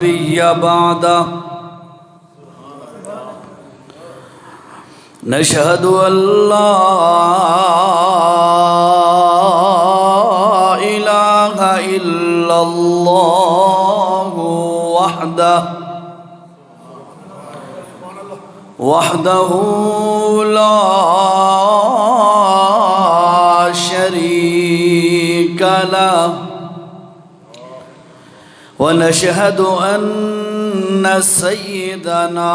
نبي بعده نشهد أن لا إله إلا الله وحده لا شريك له ونشهد أن سيدنا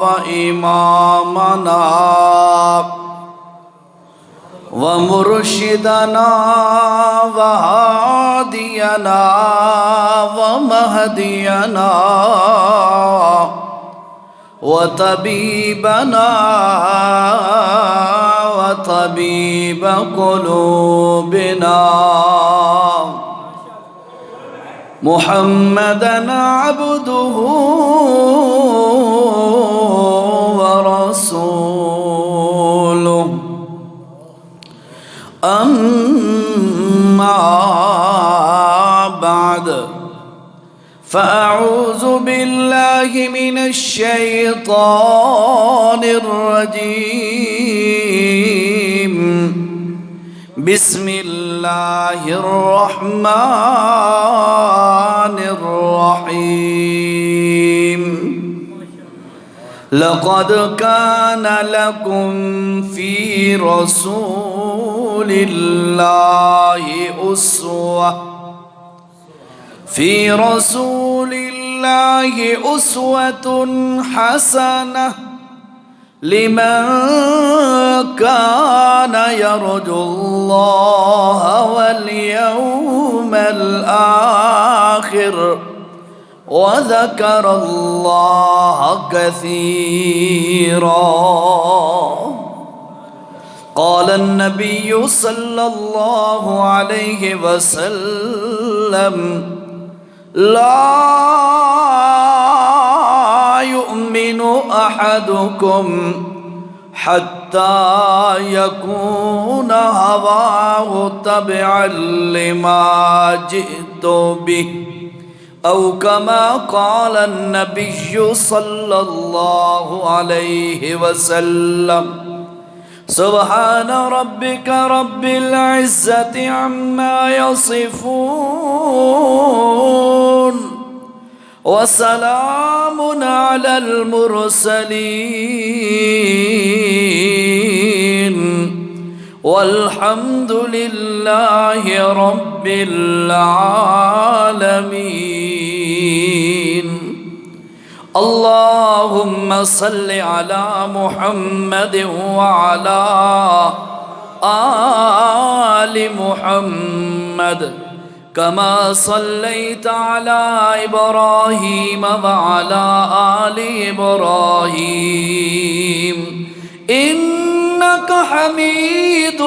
وإمامنا ومرشدنا وهادينا ومهدينا وطبيبنا وطبيب قلوبنا محمدًا عبده ورسوله أما بعد فأعوذ بالله من الشيطان الرجيم بسم الله الرحمن الرحيم لقد كان لكم في رسول الله أسوة حسنة لمن كان يرجو الله واليوم الآخر وذكر الله كثيرا. قال النبي صلى الله عليه وسلم لا يؤمن أحدكم حتى يكون هواه تبعا لما جئت به أو كما قال النبي صلى الله عليه وسلم. سبحان ربك رب العزة عما يصفون وسلام على المرسلين والحمد لله رب العالمين. اللهم صل على محمد وعلى آل محمد كما صليت على إبراهيم وعلى آل إبراهيم إنك حميد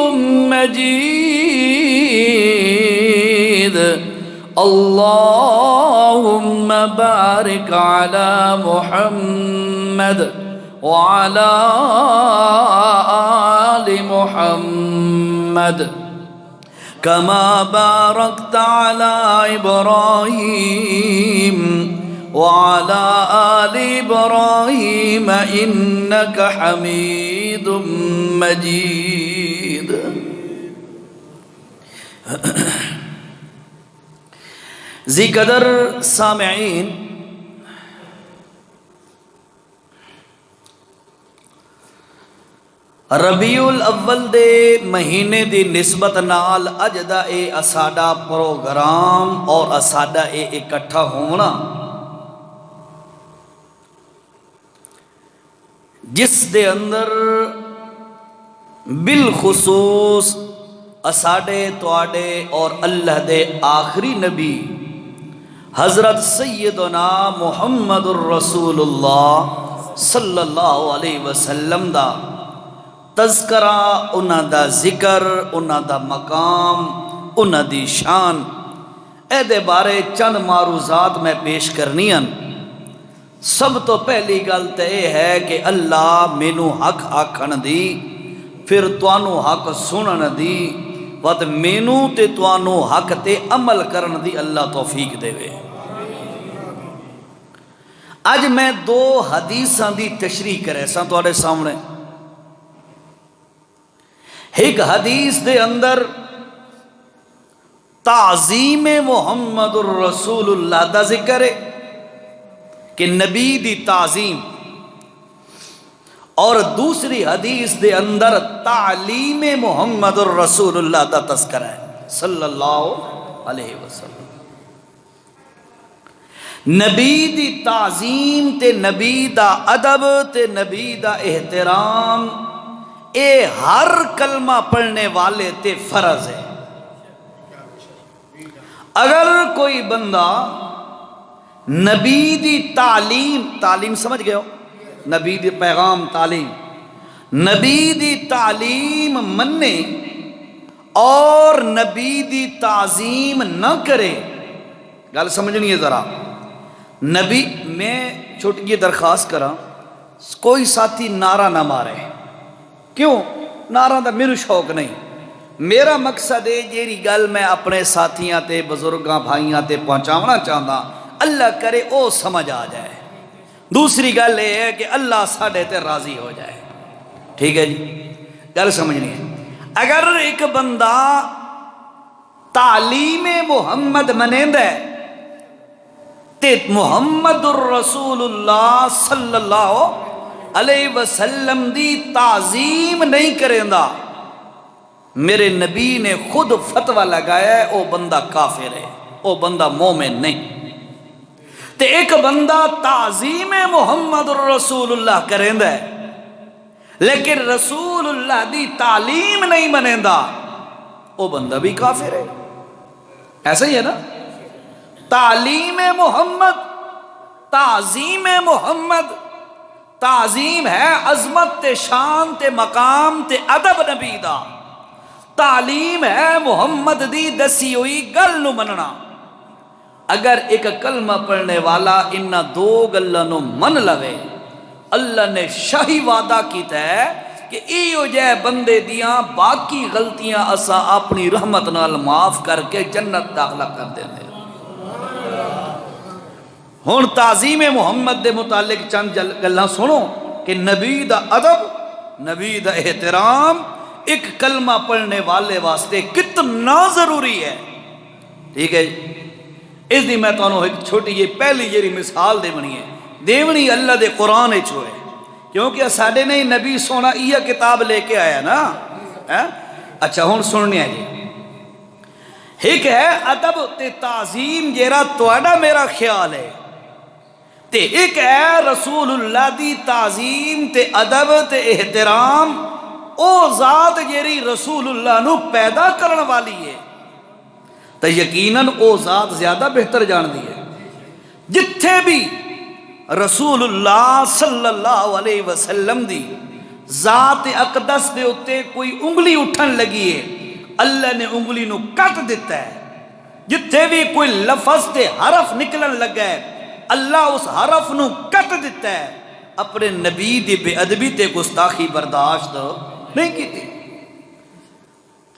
مجيد. اللهم بارك على محمد وعلى آل محمد كما باركت على إبراهيم وعلى آل إبراهيم إنك حميد مجيد. ذی قدر سامعین، ربیع الاول دے مہینے دی نسبت نال اج دا اے اساڈا پروگرام اور اساڈا اے اکٹھا ہونا جس دے اندر بالخصوص اساڈے تواڈے اور اللہ دے آخری نبی حضرت سیدنا محمد الرسول اللہ صلی اللہ علیہ وسلم دا تذکرہ، انہاں دا ذکر، انہاں دا مقام، انہاں دی شان، اے دے بارے چند معروضات میں پیش کرنی ہیں۔ سب تو پہلی گل تے ہے کہ اللہ مینوں حق آکھن دی، پھر توانوں حق سنن دی، وقت مینو تے توانو حق تے عمل کرن دی اللہ توفیق دے وے۔ آج میں دو حدیثاں دی تشریح کرے ساں تواڈے سامنے۔ ایک حدیث دے اندر تعظیم محمد الرسول اللہ دا ذکر ہے کہ نبی دی تعظیم، اور دوسری حدیث دے اندر تعلیم محمد الرسول اللہ دا تذکرہ ہے صلی اللہ علیہ وسلم۔ نبی دی تعظیم تے نبی دا ادب تے نبی دا احترام اے ہر کلمہ پڑھنے والے تے فرض ہے۔ اگر کوئی بندہ نبی دی تعلیم سمجھ گئے ہو، نبی دی پیغام تعلیم، نبی دی تعلیم مننے اور نبی دی تعظیم نہ کرے، گل سمجھنی ہے ذرا۔ نبی میں چھوٹی یہ درخواست کرا، کوئی ساتھی نعرہ نہ مارے، کیوں نعرہ دا میرے شوق نہیں، میرا مقصد ہے جیری گل میں اپنے ساتھیاں تے بزرگاں بھائیاں تے پہنچاونا چاہتا اللہ کرے او سمجھ آ جائے۔ دوسری گل یہ ہے کہ اللہ ساڈے تے راضی ہو جائے، ٹھیک ہے جی، گل سمجھنی ہے۔ اگر ایک بندہ تعلیم محمد منیند ہے تے محمد الرسول اللہ صلی اللہ علیہ وسلم دی تعظیم نہیں کریندا، میرے نبی نے خود فتوہ لگایا ہے او بندہ کافر ہے، او بندہ مومن نہیں۔ تے ایک بندہ تعظیم محمد الرسول اللہ کریندا ہے لیکن رسول اللہ دی تعلیم نہیں منیندا، او بندہ بھی کافر ہے۔ ایسا ہی ہے نا؟ تعلیم محمد، تعظیم محمد، تعظیم ہے عظمت تے شان تے مقام تے ادب نبی دا، تعلیم ہے محمد دی دسی ہوئی گل نو مننا۔ اگر ایک کلمہ پڑھنے والا انہ دو گلوں من لوے، اللہ نے شاہی وعدہ کیتا ہے کہ ایو جے بندے دیاں باقی غلطیاں اسا اپنی رحمت نال معاف کر کے جنت داخلہ کر دینے۔ ہون تعظیم محمد دے متعلق چند گلاں سنو کہ نبی دا ادب، نبی دا احترام ایک کلمہ پڑھنے والے واسطے کتنا ضروری ہے، ٹھیک ہے۔ اس دی میں تانوں ایک چھوٹی یہ پہلی جیری مثال دیونی ہے، دیونی اللہ دے قرآن چھوئے، کیونکہ ساڑھے نہیں نبی سونا یہ کتاب لے کے آیا نا۔ اچھا ہون سننی ہے جی، ایک ہے ادب تے تعظیم جیرا توڑا میرا خیال ہے، تے ایک ہے رسول اللہ دی تعظیم تے ادب تے احترام او ذات جیری رسول اللہ نو پیدا کرن والی ہے، تو یقیناً او ذات زیادہ بہتر جان دی ہے۔ جتھے بھی رسول اللہ صلی اللہ علیہ وسلم دی ذات اقدس دے اتے کوئی انگلی اٹھن لگی ہے، اللہ نے انگلی نو کٹ دیتا ہے۔ جتھے بھی کوئی لفظ تے حرف نکلن لگا ہے، اللہ اس حرف نو کٹ دیتا ہے۔ اپنے نبی دی بے ادبی تے گستاخی برداشت نہیں کی تھی۔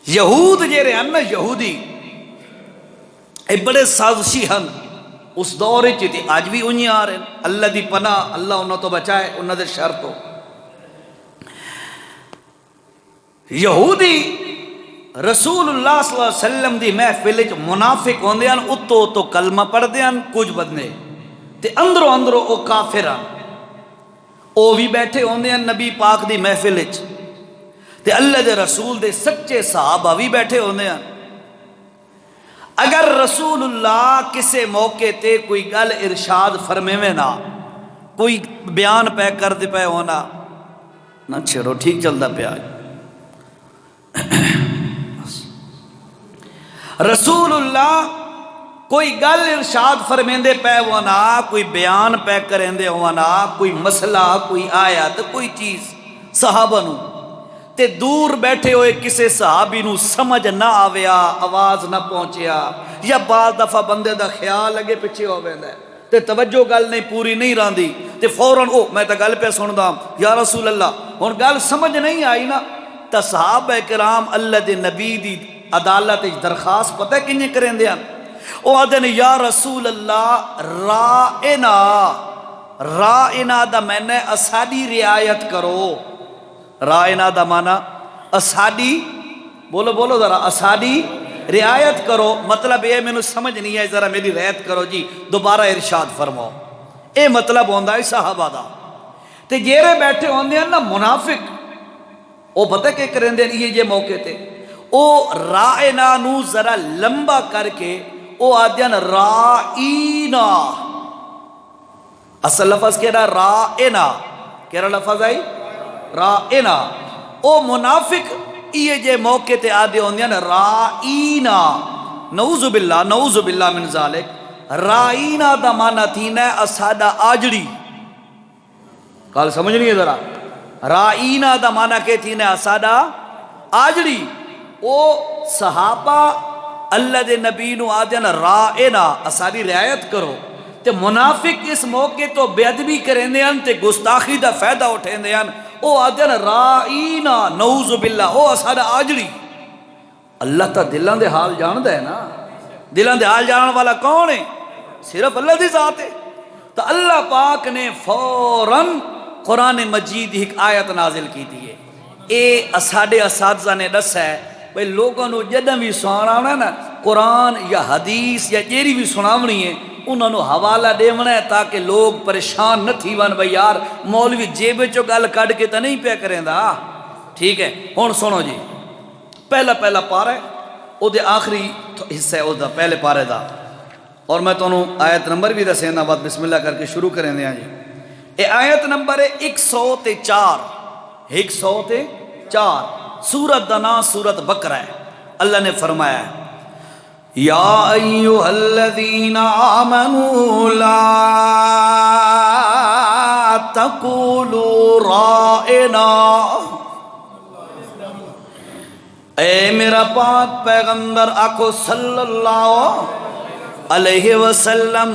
یہود جے رہے ہیں نا، یہودی اے بڑے سازشی ہن، اس دور چی تھی، آج بھی انہی آ رہے ہیں، اللہ دی پناہ، اللہ انہوں تو بچائے، انہوں دے شر تو۔ یہودی رسول اللہ صلی اللہ علیہ وسلم دی محفل وچ منافق ہوندے ہیں، اتو تو کلمہ پڑھ دے ہیں کچھ بدنے، تے اندروں اندروں او کافر ہیں، او بھی بیٹھے ہوندے ہیں نبی پاک دی محفل وچ، تے اللہ دے رسول دے سچے صحابہ بھی بیٹھے ہوندے ہیں۔ اگر رسول اللہ کسے موقع تے کوئی گل ارشاد فرمے میں نہ، کوئی بیان پہ کر دے پہ ہونا نہ چھڑو، ٹھیک چلتا پہ آئے۔ رسول اللہ کوئی گل ارشاد فرمیندے پہ ہونا، کوئی بیان پہ کرندے ہونا، کوئی مسئلہ، کوئی آیت، کوئی چیز صحابہ نو تے دور بیٹھے ہوئے کسے صحابی نو سمجھ نہ آویا، آواز نہ پہنچیا، یا بعض دفعہ بندے دا خیال لگے پیچھے ہو ویندا ہے تے توجہ گل نہیں پوری نہیں راندی تے فوراً او میں تا گل پہ سندا یا رسول اللہ، ہن گل سمجھ نہیں آئی نا، تا صحابہ کرام اللہ دے نبی دی عدالت درخواست پتہ کنجے کریں دیا او آدھن یا رسول اللہ رائنا دا میں نے اساڈی رعایت کرو. رائنا دا مانا اساڈی، بولو ذرا، اساڈی رعایت کرو. مطلب یہ میں سمجھ نہیں ہے، ذرا میری رعایت کرو جی، دوبارہ ارشاد فرماؤ. اے مطلب ہوندہ ہے صحابہ دا. تے جیرے بیٹھے ہوندے ہیں نا منافق، او پتہ کہ کریں دیں یہ جے موقع تے او رائنا نو ذرا لمبا کر کے او آدھین رائینا. اصل لفظ کہہ رہا رائنا، کہہ رہا لفظ آئی رائنا. او منافق یہ جے موقع تے آدھے ہوندے ہیں رائینا. نعوذ باللہ من ذالک. رائینا دا مانا تھینا ہے اسادہ آجڑی. کال سمجھ نہیں ہے ذرا. رائینا دا مانا کہ تھینا ہے اسادہ آجڑی. او صحابہ اللہ دے نبی نو آدھن رائینا اسادی رعایت کرو. تے منافق اس موقع تو بے ادبی کریں دے ہیں تے گستاخی دا فائدہ اٹھیں دے ہیں. او آدھن رائینا، نعوذ باللہ، او اسادہ آجڑی. اللہ تا دلان دے حال جان دے نا. دلان دے حال جانن والا کون ہے؟ صرف اللہ دی ذات ہے. تو اللہ پاک نے فوراً قرآن مجید ایک آیت نازل کی دیئے. اے اساڈے اساتذہ نے دس ہے بھئی لوگوں نے جدہ بھی سناونا ہے نا قرآن یا حدیث یا جیری بھی سناونی ہے انہوں نے حوالہ دیونا ہے تاکہ لوگ پریشان نہ تھی ون بھئی یار مولوی جیبے چو گل کڑ کے تا نہیں پہ کریں دا. ٹھیک ہے ہون سنو جی. پہلا پارا ہے او دے آخری حصہ ہے او دا پہلے پارے دا. اور میں تو انہوں آیت نمبر بھی دسیں نا بات بسم اللہ کر کے شروع کریں دیا جی. اے آیت نمبر ہے 104. 104 سورت دنا سورت بقرہ ہے. اللہ نے فرمایا ہے یا ایوہ الذین آمنوا لا تقولوا رائنا. اے میرا پاک پیغمبر آکو صلی اللہ علیہ وسلم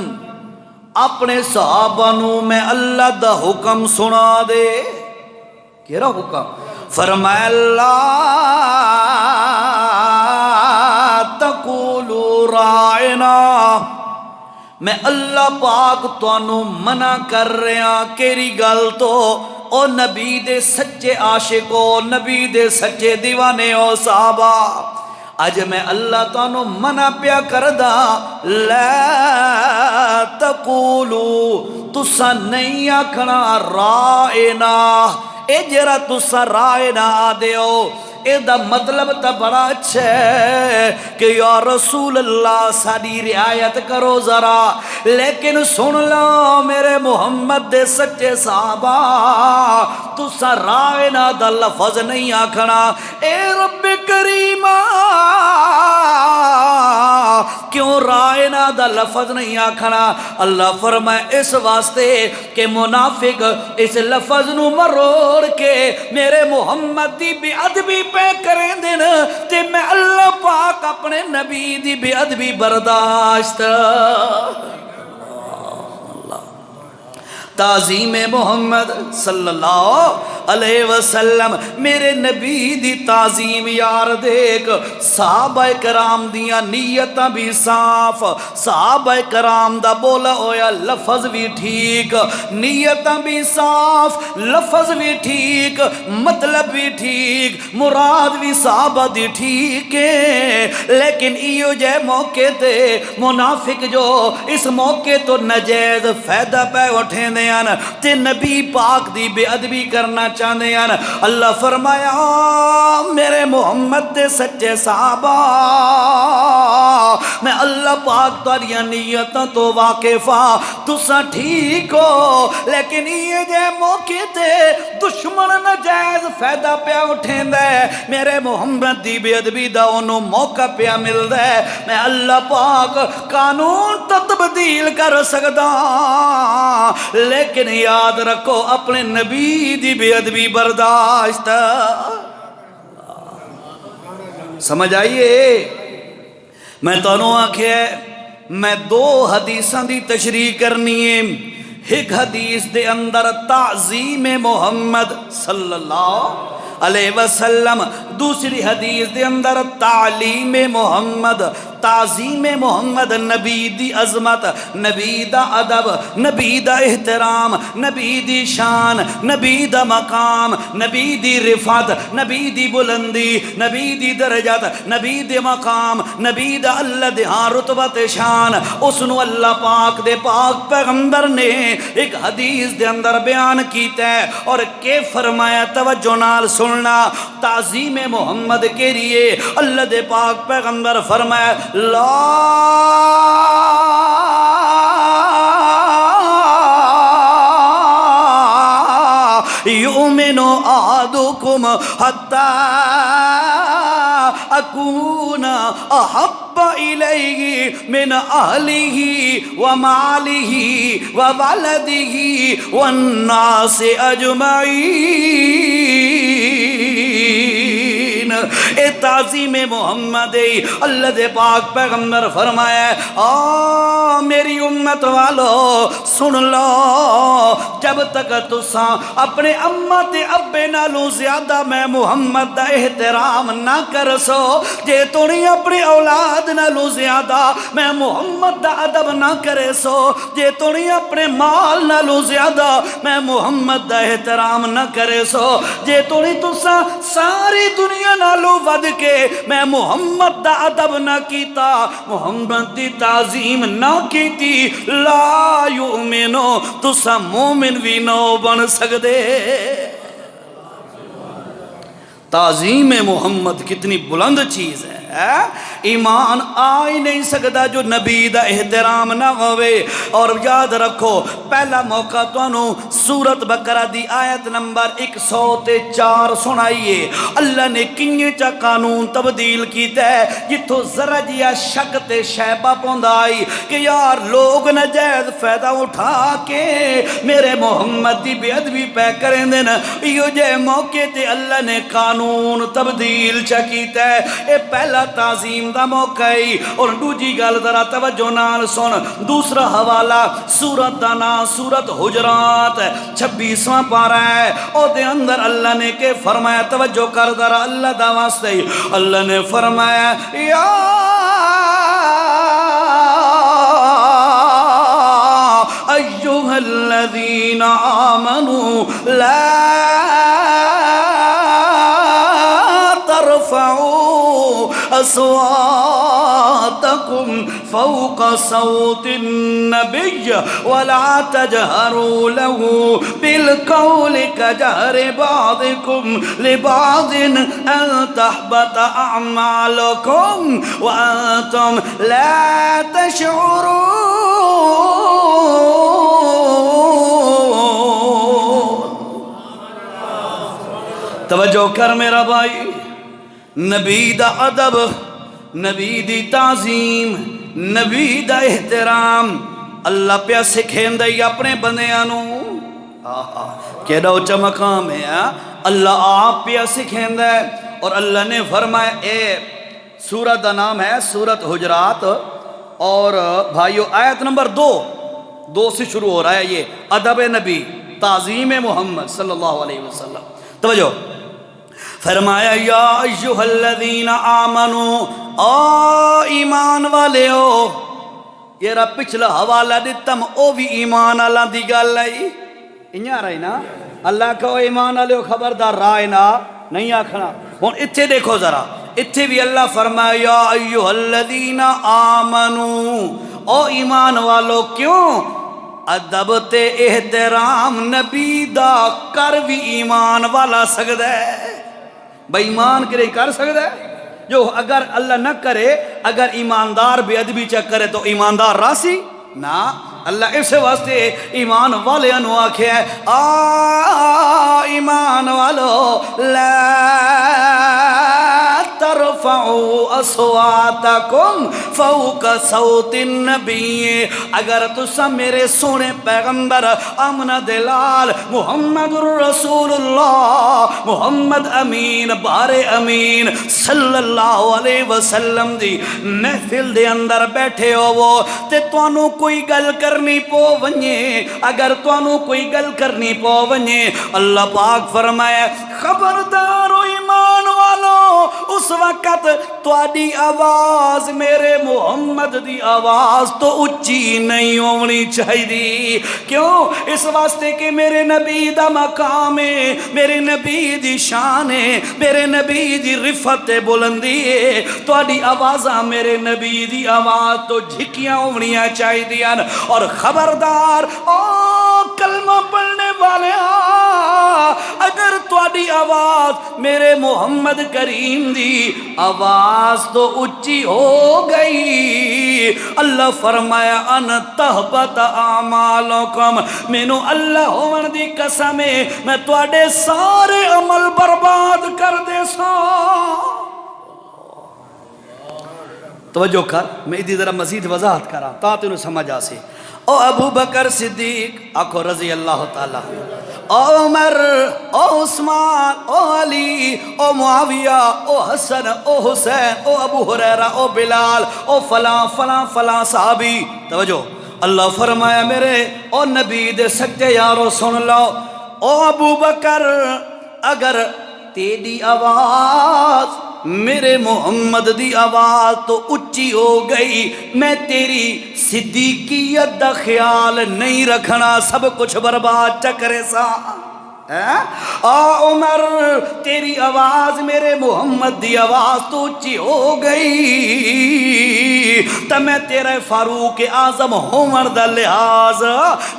اپنے صحابہ نو میں اللہ دا حکم سنا دے. کہہ رہا حکم فرمایا اللہ تقولوا رائنا. میں اللہ پاک توانو منع کر رہا کیری گل تو او نبی دے سچے عاشقو، نبی دے سچے دیوانے او صحابہ. اج میں اللہ توانو منع پیا کردہ لا تقولوا تسا نہیں آکھنا رائنا. اے جرا تسا رائنا آدھے ہو اے دا مطلب تا بڑا اچھا ہے کہ یا رسول اللہ ساری رعایت کرو ذرا. لیکن سن لو میرے محمد دے سچے صحابہ تسا رائنا دا لفظ نہیں آکھنا. اے رب کریمہ کیوں رائنا دا لفظ نہیں آکھنا؟ اللہ فرمائے اس واسطے کہ منافق اس لفظ نو مروڑ کے میرے محمد دی بے ادبی پہ کریں دن تے میں اللہ پاک اپنے نبی دی بے ادبی برداشت. تعظیم محمد صلی اللہ علیہ وسلم میرے نبی دی تعظیم یار دیکھ. صحابہ کرام دیاں نیتاں بھی صاف، صحابہ کرام دا بولا ہویا لفظ بھی ٹھیک، نیتاں بھی صاف، لفظ بھی ٹھیک، مطلب بھی ٹھیک، مراد بھی صحابہ دی ٹھیک ہے. لیکن ایو جے موقع تے منافق جو اس موقع تو نجائز فائدہ پہ اٹھیں دے تے نبی پاک دی بے ادبی کرنا چاہتے ہیں. اللہ فرمایا میرے محمد دے سچے صحابہ میں اللہ پاک تاریاں نیتاں تو واقفا تسا ٹھیک ہو. لیکن یہ جے موقع تے دشمن نجائز فائدہ پیا اٹھیں دے میرے محمد دی بے ادبی دا انہوں موقع پیا مل دے. میں اللہ پاک قانون تبدیل کر سکتا لیکن یاد رکھو اپنے نبی دی بے ادبی برداشت. سمجھ آئیے میں تانوں آکھے میں دو حدیثاں دی تشریح کرنی ہے. ایک حدیث دے اندر تعظیم محمد صلی اللہ علیہ وسلم دوسری حدیث دے اندر تعلیم محمد تعظیم محمد نبی دی عظمت نبی دا ادب نبی دا احترام نبی دی شان نبی دا مقام نبی دی رفعت نبی دی بلندی نبی دی درجات نبی دی مقام نبی دا اللہ دے ہاں رتبت شان اس نو اللہ پاک دے پاک پیغمبر نے ایک حدیث دے اندر بیان کیتا ہے اور کہ فرمایا توجہ نال سننا تعظیم محمد کے لیے اللہ دے پاک پیغمبر فرمایا لا یؤمن احدکم حتی اکون احب الیہ من اہلہ ومالہ وولدہ والناس اجمعین۔ اے تعظیم محمد اللہ دے پاک پیغمبر فرمایا ہے میری امت والو سن لو جب تک تساں اپنے اماں تے ابے نالوں زیادہ میں محمد دا احترام نہ کرسو جے تُنی اپنی اولاد نالوں زیادہ میں محمد دا ادب نہ کرے سو جے تُنی اپنے مال نالوں زیادہ میں محمد دا احترام نہ کرے سو جے تُنی تساں ساری دنیا نالوں ود کے میں محمد دا ادب نہ کیتا محمد دی تعظیم نہ کیتی لا یؤمنو تساں مومن بھی نو بن سکدے۔ تعظیم محمد کتنی بلند چیز ہے ایمان آ ہی نہیں سکتا جو نبی دا احترام نہ ہوئے۔ اور یاد رکھو پہلا موقع توانوں سورت بقرہ دی آیت نمبر 104 سنائیے اللہ نے کنگے چا قانون تبدیل کیتا ہے جتھو ذرا جیا شک تے شیبہ پوندا آئی کہ یار لوگ نجائز فائدہ اٹھا کے میرے محمد دی بے ادبی پہ کریں دینا یہ جے موقع تے اللہ نے قانون تبدیل چا کیتا ہے اے پہلا تعظیم دا موقع ہے۔ اور دوجی گل ذرا توجہ نال سن دوسرا حوالہ سورت دا نام سورت حجرات 26واں پارہ ہے اور دے اندر اللہ نے کہ فرمایا توجہ کر ذرا اللہ دا واسطے اللہ نے فرمایا یا ایھا الذین آمنوا لا ترفعوا أصواتكم فوق صوت النبي ولا تجهروا له بالقول كجهر بعضكم لبعض أن تحبط أعمالكم وأنتم لا تشعرون۔ توجہ کر میرا بھائی نبی دا ادب نبی دی تعظیم نبی دا احترام اللہ پیا سکھین دائی اپنے بندیانوں کیڑا اچھا مقام ہے اللہ آپ پیا سکھین دائی اور اللہ نے فرمایا اے سورت دا نام ہے سورت حجرات اور بھائیو آیت نمبر 2 سے شروع ہو رہا ہے یہ ادب نبی تعظیم محمد صلی اللہ علیہ وسلم۔ توجہ فرمایا یا ایھا الذین آمنو ایمان والے ہو یہ رب پچھلا حوالہ دیتم او بھی ایمان اللہ دی گل ہے انہاں رہی نا اللہ کہو ایمان والے ہو خبردار رائے نا نہیں آکھنا ہون اتھے دیکھو ذرا اتھے بھی اللہ فرمایا یا ایھا الذین آمنو او ایمان والو کیوں ادب تے احترام نبی دا کر بھی ایمان والا سکتا ہے بھائی ایمان کرے کر سکتا ہے جو اگر اللہ نہ کرے اگر ایماندار بے ادبی چا کرے تو ایماندار راسی نا اللہ اس واسطے ایمان والے انو آکھے ایمان والو لا ترفعوا اصواتکم فوق صوت النبی اگر تسا میرے سونے پیغمبر امن دلال محمد رسول اللہ محمد امین بار امین صلی اللہ علیہ وسلم دی محفل دے اندر بیٹھے ہو وہ تے توانو کوئی گل کرنی پو ونجے اگر توانو کوئی گل کرنی پو ونجے اللہ پاک فرمائے خبردار اس وقت تواڈی آواز میرے محمد دی آواز تو اچھی نہیں ہونی چاہیے. کیوں؟ اس واسطے کہ میرے نبی دا مقام ہے، میرے نبی دی شان ہے، میرے نبی دی رفت بلندی ہے. تواڈی آوازاں میرے نبی دی آواز تو جھکیاں ہونیاں چاہیے. اور خبردار او کلمہ پڑھنے والے، اگر تواڈی آواز میرے محمد کریم دی آواز تو اچھی ہو گئی، اللہ فرمایا ان تہبط اعمالکم، مینوں اللہ ہون دی قسم ہے میں تواڈے سارے عمل برباد کر دے سا. توجہ کر، میں دی ذرا مزید وضاحت کراں تا تینوں سمجھ آ سے. او ابو بکر صدیق آکھو رضی اللہ تعالی، او عمر، او عثمان، او علی، او معاویہ، او حسن، او حسین، او ابو ہریرہ، او بلال، او فلاں فلاں فلاں صحابی. توجہ، اللہ فرمایا میرے او نبی دے سچے یارو سن لو. او ابو بکر، اگر تیری آواز میرے محمد دی آواز تو اچھی ہو گئی، میں تیری صدیقیت دا خیال نہیں رکھنا، سب کچھ برباد چکرے سا. عمر، تیری آواز میرے محمد دی آواز تو اچھی ہو گئی تو میں تیرے فاروق اعظم عمر دا لحاظ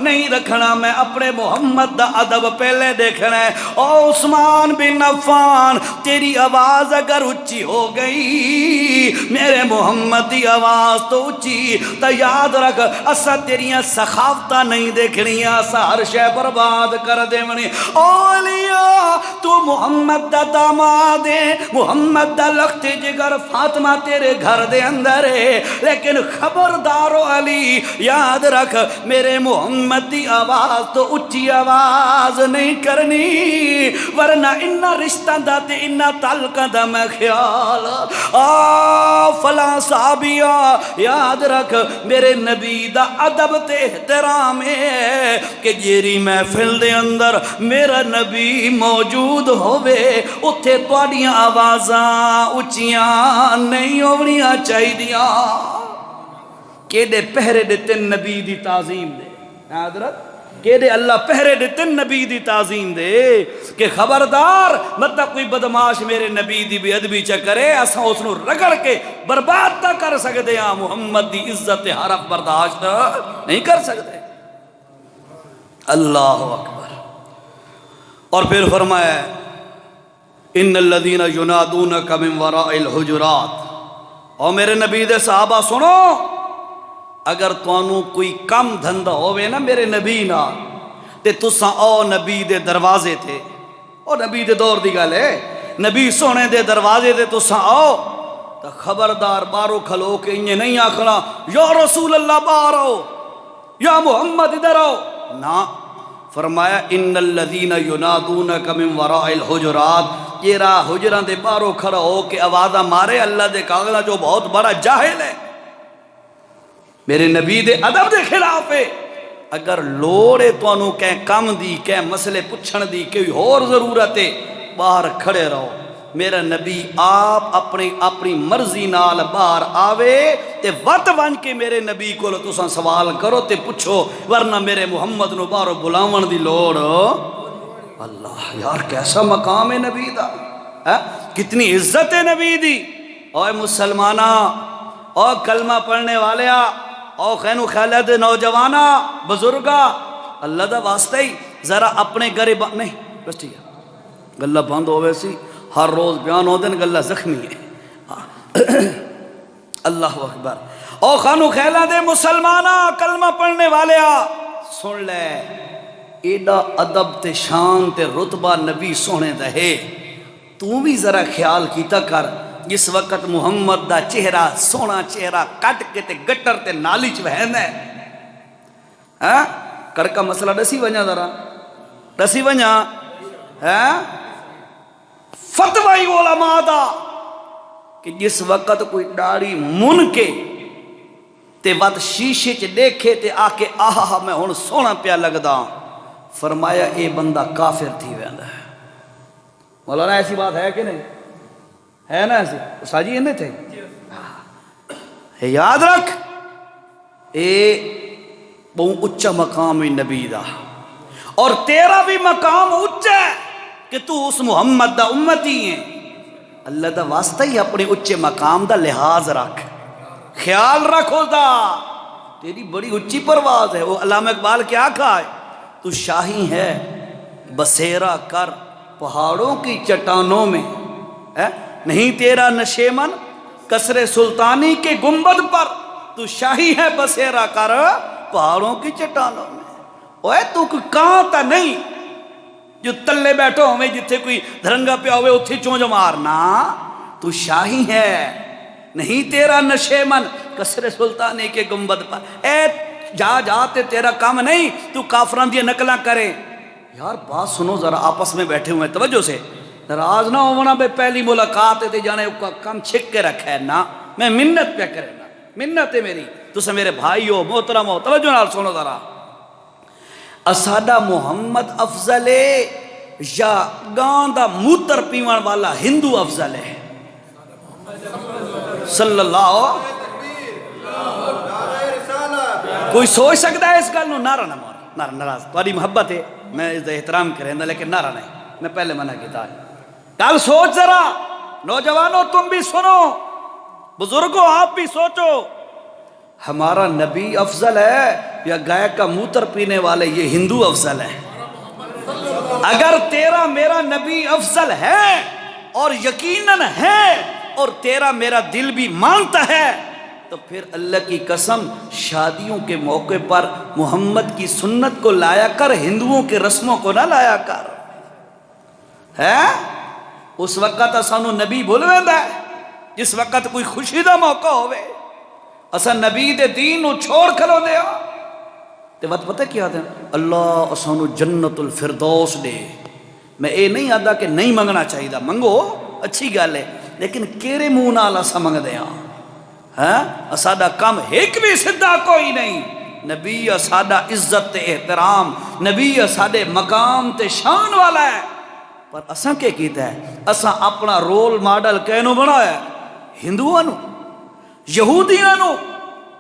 نہیں رکھنا، میں اپنے محمد دا ادب پہلے دیکھنا ہے. او عثمان بن عفان، تیری آواز اگر اچھی ہو گئی، میرے محمد دی آواز تو اچھی، تو یاد رکھ اسا تیریاں سخاوتاں نہیں دیکھنیاں، اسا ہر شے برباد کر دیونی. اولیاء، تو محمد دا داماد ہے، محمد دا لخت جگر، فاطمہ تیرے گھر دے اندر ہے، لیکن خبردارو علی یاد رکھ میرے محمد دی آواز تو اچھی آواز نہیں کرنی، ورنہ انہا رشتہ دا تے انہا تعلقہ دا میں خیال. فلاں صحابیہ یاد رکھ میرے نبی دا ادب تے احترام ہے کہ جیری محفل دے اندر میرا نبی موجود ہوئے اتھے تواڈیاں آوازاں اچھیاں نہیں ہونیاں چاہیدیاں. کیڑے پہرے دیتے نبی دی تعظیم دے حضرت، کیڑے اللہ پہرے دیتے نبی دی تعظیم دے کہ خبردار مطلب کوئی بدماش میرے نبی دی بے ادبی چکرے اساں اس نو رگڑ کے برباد نہ کر سکتے ہیں. محمد دی عزت حرف برداشت نہیں کر سکتے. اللہ اکبر. اور پھر فرمایا ان الذین ینادونک من وراء الحجرات، اور میرے نبی دے صحابہ سنو، اگر توانو کوئی کم دھندہ ہوئے نا میرے نبی نا تے تساں او نبی دے دروازے تھے، او نبی دے دور دی گل ہے، نبی سونے دے دروازے تھے تساں آؤ تو خبردار بارو کھلو کہ انہیں نہیں آکھنا یا رسول اللہ باہر آؤ، یا محمد ادھر آؤ، نا. فرمایا ان الذین ینادونک من وراء الحجرات، یہ راہ حجران دے بارو کھڑا ہو کے آوازہ مارے اللہ دے کاغلہ جو بہت بڑا جاہل ہے، میرے نبی دے ادب دے خلاف ہے. اگر لوڑے تو انہوں کہیں کم دی، کہیں مسئلے پچھن دی، کوئی اور ضرورت ہے، باہر کھڑے رہو. میرا نبی آپ اپنی مرضی نال باہر آوے تے وط ون کے میرے نبی کو تساں سوال کرو تے پوچھو، ورنہ میرے محمد نو باہر بلاون دی لوڑ. اللہ یار کیسا مقام ہے نبی دا، کتنی عزت ہے نبی دی. اوے مسلمانہ، او کلمہ پڑھنے والیا، او خینو خیلہ دے نوجوانہ بزرگا، اللہ دا واسطہ ہی ذرا اپنے گھرے نہیں بس ٹھیک ہے گلہ بند ہوئے سی، ہر روز بیان ہو دن گلہ زخمی ہے. اللہ اکبر. او خانو خیلہ دے مسلمانہ کلمہ پڑھنے والے سن لے، ایڈا ادب تے شان تے رتبہ نبی سونے دہے. تو بھی ذرا خیال کیتا کر جس وقت محمد دا چہرہ سونا چہرہ کٹ کے تے گٹر تے نالی چ وہن ہے، کڑکا مسئلہ دسی ونجا ذرا دسی ونجا فتوی علماء دا کہ جس وقت کوئی داڑھی من کے تے وقت شیشے چ دیکھے تے آکے آہا میں ہن سونا پیا لگدا، فرمایا اے بندہ کافر تھی ویندا ہے. مولانا ایسی بات ہے کہ نہیں ہے نا ایسے ساجی انہیں تھے یاد رکھ اے بہت اچھا مقام ہے نبی دا اور تیرا بھی مقام اچھا ہے کہ تو اس محمد دا امتی ہے اللہ دا واسطہ ہی اپنے اچھے مقام دا لحاظ رکھ خیال رکھو دا تیری بڑی اچھی پرواز ہے وہ علامہ اقبال کیا کہا ہے تو شاہی ہے بسیرا کر پہاڑوں کی چٹانوں میں نہیں تیرا نشیمن قصر سلطانی کے گنبد پر تو شاہی ہے بسیرا کر پہاڑوں کی چٹانوں میں اوے تو کوئی کہاں تا نہیں جو تلے بیٹھو ہمیں جتھے کوئی دھرنگا پہ ہوئے اتھے چونج مارنا تو شاہی ہے نہیں تیرا نشیمن قصر سلطانی کے گنبد پر اے جاتے تیرا کام نہیں تو کافران دیا نقلہ کرے یار بات سنو ذرا آپس میں بیٹھے ہوئے توجہ سے ناراض نہ ہونا بے پہلی ملاقات تے جانے کا کام چھک کے رکھا ہے نا میں منت پہ کرے نا منت ہے میری تو سے میرے بھائی ہو محترم ہو توجہ نال سنو ذرا اسادہ محمد افضل ہے یا گاندہ موتر پیوان والا ہندو افضل ہے صلی اللہ کوئی سوچ سکتا ہے اس گل نو نعرہ نہ مار نعرہ ناراض تمہاری محبت ہے میں اس احترام کریں گا لیکن نعرہ نہیں میں پہلے منع کیتا ہے کل سوچ ذرا نوجوانوں تم بھی سنو بزرگوں آپ بھی سوچو ہمارا نبی افضل ہے یا گائے کا موتر پینے والے یہ ہندو افضل ہے اگر تیرا میرا نبی افضل ہے اور یقیناً ہے اور تیرا میرا دل بھی مانتا ہے تو پھر اللہ کی قسم شادیوں کے موقع پر محمد کی سنت کو لایا کر ہندوؤں کے رسموں کو نہ لایا کر ہے اس وقت سانو نبی بھولویں ہے جس وقت کوئی خوشی دا موقع ہوئے اسا نبی دے دین نو چھوڑ کھلو دیا تے وقت پتہ کیا دیں اللہ اسانو جنت الفردوس دے میں اے نہیں آدھا کہ نہیں منگنا چاہیے دا منگو اچھی گال ہے لیکن کیرے منہ نال اسا منگ دیا اسادہ کم ایک بھی صدہ کوئی نہیں نبی اسادہ عزت تے احترام نبی اسادے مقام تے شان والا ہے پر اساں کے کیتا ہے اساں اپنا رول ماڈل کینو بنایا ہے ہندوانو یہودیانو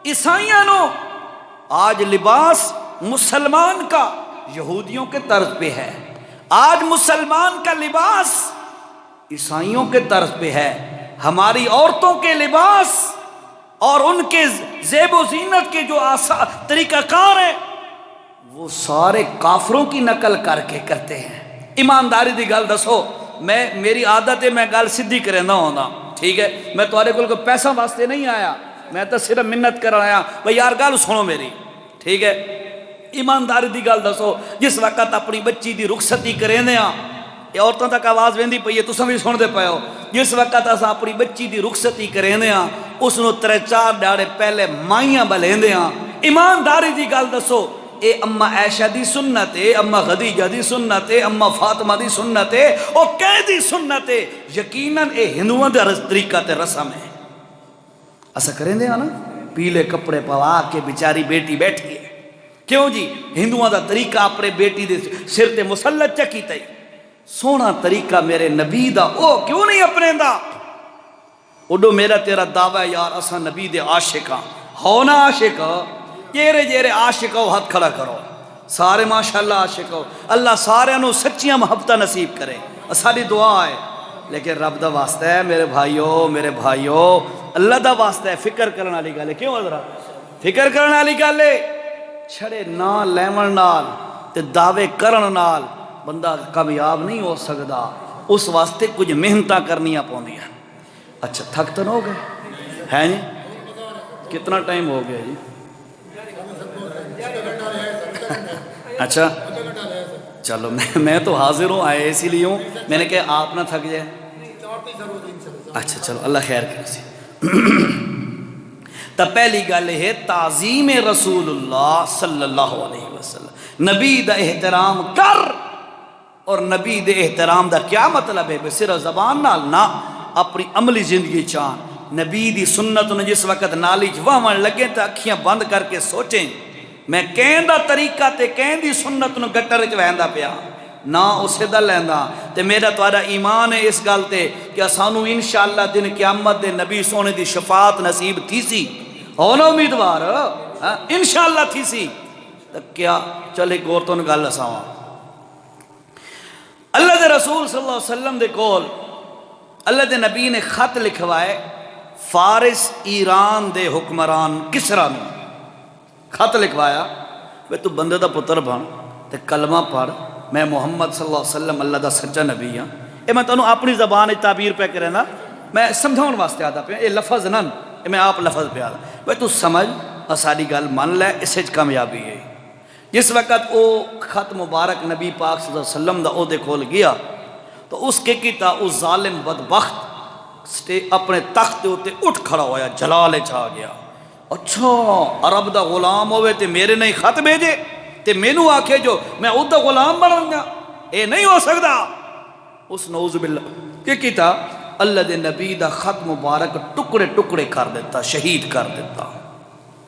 عیسائیانو آج لباس مسلمان کا یہودیوں کے طرز پہ ہے آج مسلمان کا لباس عیسائیوں کے طرز پہ ہے ہماری عورتوں کے لباس اور ان کے زیب و زینت کے جو طریقہ کار ہیں وہ سارے کافروں کی نقل کر کے کرتے ہیں ایمانداری دی گل دسو میں میری عادت ہے میں گل سدھی کرنا ہونا ٹھیک ہے میں تمہارے کو پیسہ واسطے نہیں آیا میں تو صرف منت کر آیا بھئی یار گل سنو میری ٹھیک ہے ایمانداری دی گل دسو جس وقت اپنی بچی دی رخصتی کریں دے ہاں یہ عورتوں تک آواز ویندی پئی ہے تساں بھی سن دے پئے ہو جس وقت اساں اپنی بچی دی رخصتی کریں دے ہاں اس نو 3-4 ڈاڑے پہلے مائیاں بلین دے ہاں ایمانداری دی گل دسو اے اما عائشہ دی سنت ہے اما خدیجہ دی سنت ہے اما فاطمہ دی سنت ہے او کہہ دی سنت ہے یقیناً اے ہندوان دا طریقہ تے رسم ہے ایسا کریں دے نا پیلے کپڑے پوا کے بیچاری بیٹی بیٹھی ہے کیوں جی ہندوان دا طریقہ اپنے بیٹی دے سر تے مسلط چکی تے سونا طریقہ میرے نبی دا او کیوں نہیں اپنے دا اڈو میرا تیرا دعویٰ یار اسا نبی دے عاشق ہاں ہو نا عاشق جیرے عاشق ہو ہاتھ کھڑا کرو سارے ماشاءاللہ عاشق ہو اللہ سارے انہوں سچیاں محبتہ نصیب کرے ساری دعا ہے لیکن رب دا واسطہ ہے میرے بھائیو اللہ دا واسطہ ہے فکر کرنا والی گل ہے کیوں حضرات فکر کرنا والی گل ہے چھڑے نال لیون نال تے دعوے کرن نال بندہ کامیاب نہیں ہو سکتا اس واسطے کچھ محنتاں کرنیاں پوندیاں اچھا تھک تو نہ ہو گئے ہے جی کتنا ٹائم ہو گیا جی اچھا چلو میں تو حاضر ہوں آئے اسی لیے ہوں میں نے کہا آپ نہ تھک جائے اچھا چلو اللہ خیر کرے تو پہلی گل ہے تعظیم رسول اللہ صلی اللہ علیہ وسلم نبی دا احترام کر اور نبی دے احترام دا کیا مطلب ہے صرف زبان نال نہ اپنی عملی زندگی چاہن نبی دی سنت نے جس وقت نالی جواہن لگے تو اکھیاں بند کر کے سوچیں میں کہیں دا طریقہ تے کہیں دی سنت نو گٹر چ وہندا پیا نہ اسے دا لینا تے میرا تہاڈا ایمان ہے اس گل تے کہ سانو انشاءاللہ دن قیامت دے نبی سونے دی شفاعت نصیب تھی سی ہو نا امیدوار انشاءاللہ تھی سی تو کیا چلے گور تو گل اساواں اللہ دے رسول صلی اللہ علیہ وسلم دے کول اللہ دے نبی نے خط لکھوائے فارس ایران دے حکمران کسرا نے خط لکھوایا بے تو بندے دا پتر بن تے کلمہ پڑھ میں محمد صلی اللہ علیہ وسلم اللہ دا سچا نبی ہاں اے میں تانوں اپنی زبان تعبیر پہ کرے نا میں سمجھاؤن واسطے آتا پہ اے لفظ نن اے میں آپ لفظ پہ آتا بے تو سمجھ اور ساری گل من لے اس وچ کامیابی ہے جس وقت او خط مبارک نبی پاک صلی اللہ علیہ وسلم دا او دے کھول گیا تو اس کے کیتا اس ظالم بدبخت اپنے تخت ہوتے اٹھ کھڑا ہویا جلال چھا گیا اچھا عرب دا غلام ہوئے تے میرے نہیں خط بھیجے تے مینو آکھے جو میں او دا غلام بنوں گا اے نہیں ہو سکتا اس نعوذ باللہ کہ کیتا اللہ دے نبی دا خط مبارک ٹکڑے ٹکڑے کر دیتا شہید کر دیتا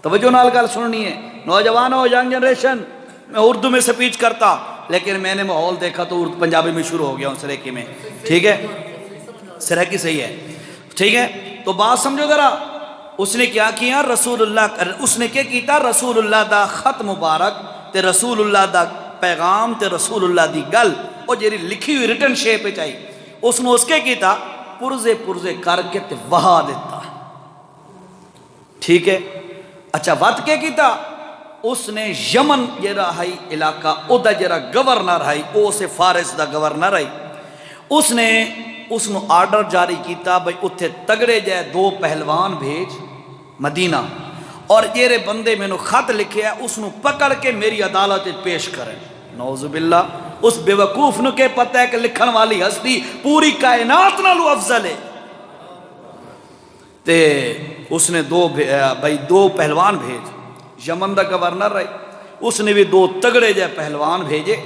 توجہ نال گل سننی ہے نوجوانوں ینگ جنریشن میں اردو میں سپیچ کرتا لیکن میں نے ماحول دیکھا تو اردو پنجابی میں شروع ہو گیا ہوں سریکی میں ٹھیک ہے سریکی صحیح ہے ٹھیک ہے تو بات سمجھو ذرا اس نے کیا کیا رسول اللہ اس نے کیا کیتا رسول اللہ دا خط مبارک تے رسول اللہ دا پیغام تے رسول اللہ دی گل اور جیری لکھی ہوئی ریٹن شیپ چاہی اس نے اس کے کیتا پرزے پرزے کر کے تے وہا دیتا ٹھیک ہے اچھا وقت کے کیتا اس نے یمن جرا ہائی علاقہ او دا جرا گورنر ہائی او سے فارس دا گورنر ہائی اس نے اس نو آرڈر جاری کیتا بھئی اتھے تگڑے جائے 2 پہلوان بھیج مدینہ اور یہ بندے میں نو خط لکھے ہے اس نو پکڑ کے میری عدالت پیش کریں نعوذ باللہ اس بے وقوف نو کے پتہ ہے کہ لکھن والی ہستی پوری کائنات نالو افضل ہے تے اس نے 2 پہلوان بھیج یمن دا گورنر رہے اس نے بھی 2 تگڑے جائے پہلوان بھیجے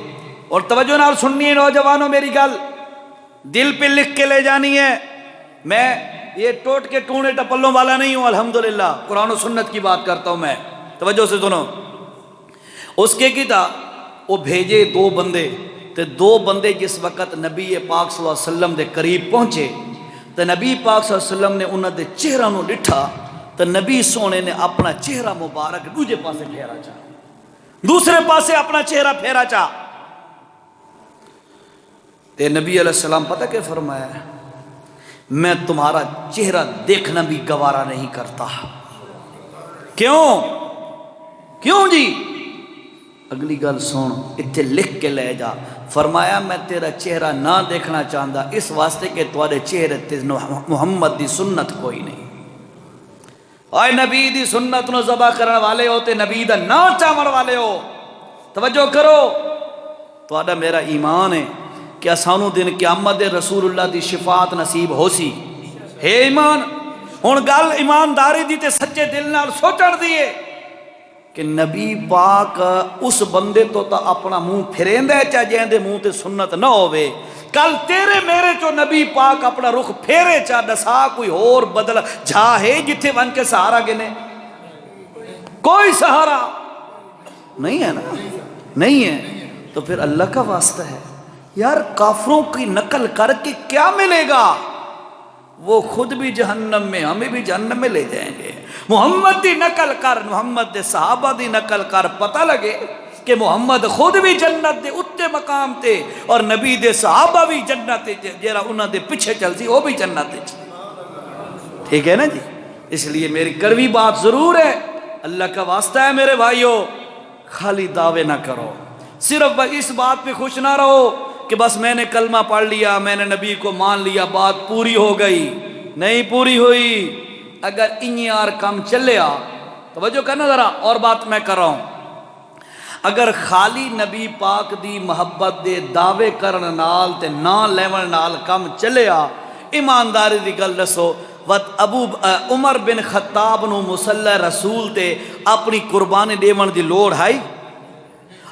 اور توجہ نال سننی ہے نوجوانوں میری گل دل پہ لکھ کے لے جانی ہے میں یہ ٹوٹ کے ٹونے ٹپلوں والا نہیں ہوں الحمدللہ قرآن و سنت کی بات کرتا ہوں میں توجہ سے سنو اس کے کیتا وہ بھیجے 2 بندے تے 2 بندے جس وقت نبی پاک صلی اللہ علیہ وسلم دے قریب پہنچے تو نبی پاک صلی اللہ علیہ وسلم نے انہوں دے چہرہ نو ڈٹھا تو نبی سونے نے اپنا چہرہ مبارک دوسرے پاسے پھیرا چاہ دوسرے پاسے اپنا چہرہ پھیرا چاہ تے نبی علیہ السلام پتہ کہ فرمایا ہے میں تمہارا چہرہ دیکھنا بھی گوارا نہیں کرتا کیوں جی اگلی گل سن اتھے لکھ کے لے جا فرمایا میں تیرا چہرہ نہ دیکھنا چاہتا اس واسطے کہ تمہارے چہرے تے محمد دی سنت کوئی نہیں آئے نبی دی سنت نو ذبح کرنے والے ہو تے نبی دا نا چاون والے ہو توجہ کرو تہاڈا میرا ایمان ہے کہ سانو دن قیامت دے رسول اللہ دی شفاعت نصیب ہو سی ہے ایمان ہن گل ایمانداری دی تے سچے دل نال سوچن دیئے کہ نبی پاک اس بندے تو تا اپنا منہ پھرین دے چاہ جہاں دے منہ تے سنت نہ ہوئے کل تیرے میرے چو نبی پاک اپنا رخ پھیرے چاہ دسا کوئی اور بدل جھا ہے جتھے ون کے سہارا گنے کوئی سہارا نہیں ہے نا نہیں ہے تو پھر اللہ کا واسطہ ہے یار کافروں کی نقل کر کے کیا ملے گا وہ خود بھی جہنم میں ہمیں بھی جہنم میں لے جائیں گے محمد دی نقل کر محمد دے صحابہ دی نقل کر پتہ لگے کہ محمد خود بھی جنت دے اتے مقام تے اور نبی دے صحابہ بھی جنت تے جیرا انہاں دے پیچھے چل سی وہ بھی جنت تے ٹھیک ہے نا جی اس لیے میری کڑوی بات ضرور ہے اللہ کا واسطہ ہے میرے بھائیو خالی دعوے نہ کرو صرف اس بات پہ خوش نہ رہو کہ بس میں نے کلمہ پڑھ لیا میں نے نبی کو مان لیا بات پوری ہو گئی نہیں پوری ہوئی اگر انہیار کام چلیا توجہ کرنا ذرا اور بات میں کر رہا ہوں اگر خالی نبی پاک دی محبت دے دعوے کرن نال تے نا لیون نال کم چلیا ایمانداری دی گل دسو وقت عمر بن خطاب نو مصلی رسول تے اپنی قربانی دیون دی لوڑ ہائی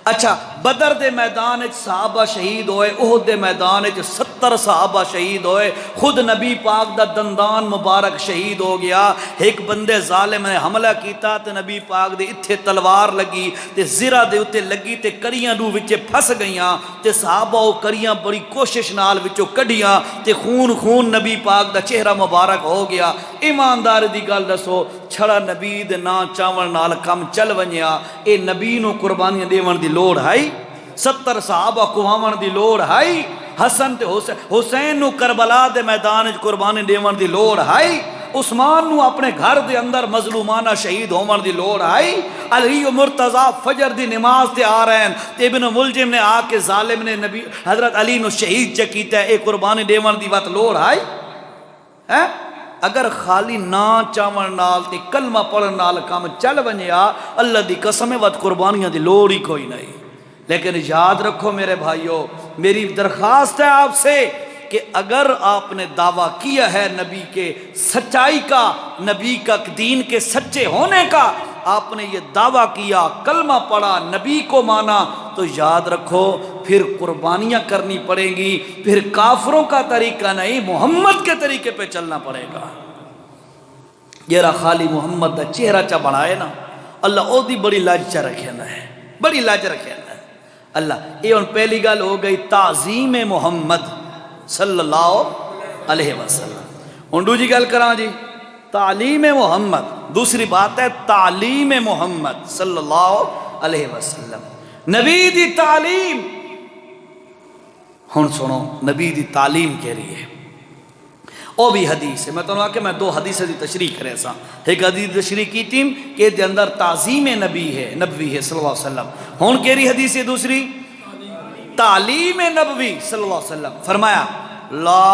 اچھا بدر دے میدان صحابہ شہید ہوئے، احد دے میدان 70 صحابہ شہید ہوئے، خود نبی پاک دا دندان مبارک شہید ہو گیا۔ ایک بندے ظالم نے حملہ کیتا تے نبی پاک دے اتھے تلوار لگی تے زرہ دے اتے لگی تے کڑیاں دو وچے پھس گئیاں تے صحابہ او کڑیاں بڑی کوشش نال وچوں کڈیاں تے خون نبی پاک دا چہرہ مبارک ہو گیا۔ ایماندار دی گل دسو، چھڑا نبی دے نا چاون نال کم چل ونجیا، اے نبی نو قربانیاں دیون دی لوڑ ہے؟ 70 صحابہ کواون دی لوڑ ہے؟ حسن تے حسین نو کربلا دے میدان وچ قربانی دیون دی لوڑ ہے؟ عثمان نو اپنے گھر دے اندر مظلومانہ شہید ہون دی لوڑ ہے؟ علی و مرتضی فجر دی نماز تے آ رہے ہیں تے ابن ملجم نے آ کے ظالم نے نبی حضرت علی نو شہید چکیتا ہے، اے قربانی دیون دی وقت لوڑ ہے؟ اگر خالی نا چاون نال تے کلمہ پڑھن نال کام چل ونجیا، اللہ دی قسم وت قربانیاں دی لوڑ ہی کوئی نہیں۔ لیکن یاد رکھو میرے بھائیوں، میری درخواست ہے آپ سے کہ اگر آپ نے دعویٰ کیا ہے نبی کے سچائی کا، نبی کا دین کے سچے ہونے کا، آپ نے یہ دعویٰ کیا، کلمہ پڑھا، نبی کو مانا، تو یاد رکھو پھر قربانیاں کرنی پڑیں گی، پھر کافروں کا طریقہ نہیں، محمد کے طریقے پہ چلنا پڑے گا۔ یہ خالی محمد دا چہرہ چا بنائے نا، اللہ او دی بڑی لاج چا رکھے نا ہے، بڑی لاج رکھے نا ہے اللہ۔ یہ ان پہلی گل ہو گئی تعظیم محمد صلی اللہ علیہ وسلم۔ ان دوسری گل کراں جی تعلیم محمد، دوسری بات ہے تعلیم محمد صلی اللہ علیہ وسلم، نبی دی تعلیم۔ ہن سنو نبی دی تعلیم کہہ رہی ہے، او بھی حدیث ہے، میں تو کہ میں دو حدیث دی تشریح کرے سا، ایک حدیث تشریح کی تھی کہ دے اندر تعظیم نبی ہے، نبوی ہے صلی اللہ علیہ وسلم۔ ہن کہہ رہی حدیث ہے دوسری تعلیم نبوی صلی اللہ علیہ وسلم، فرمایا لا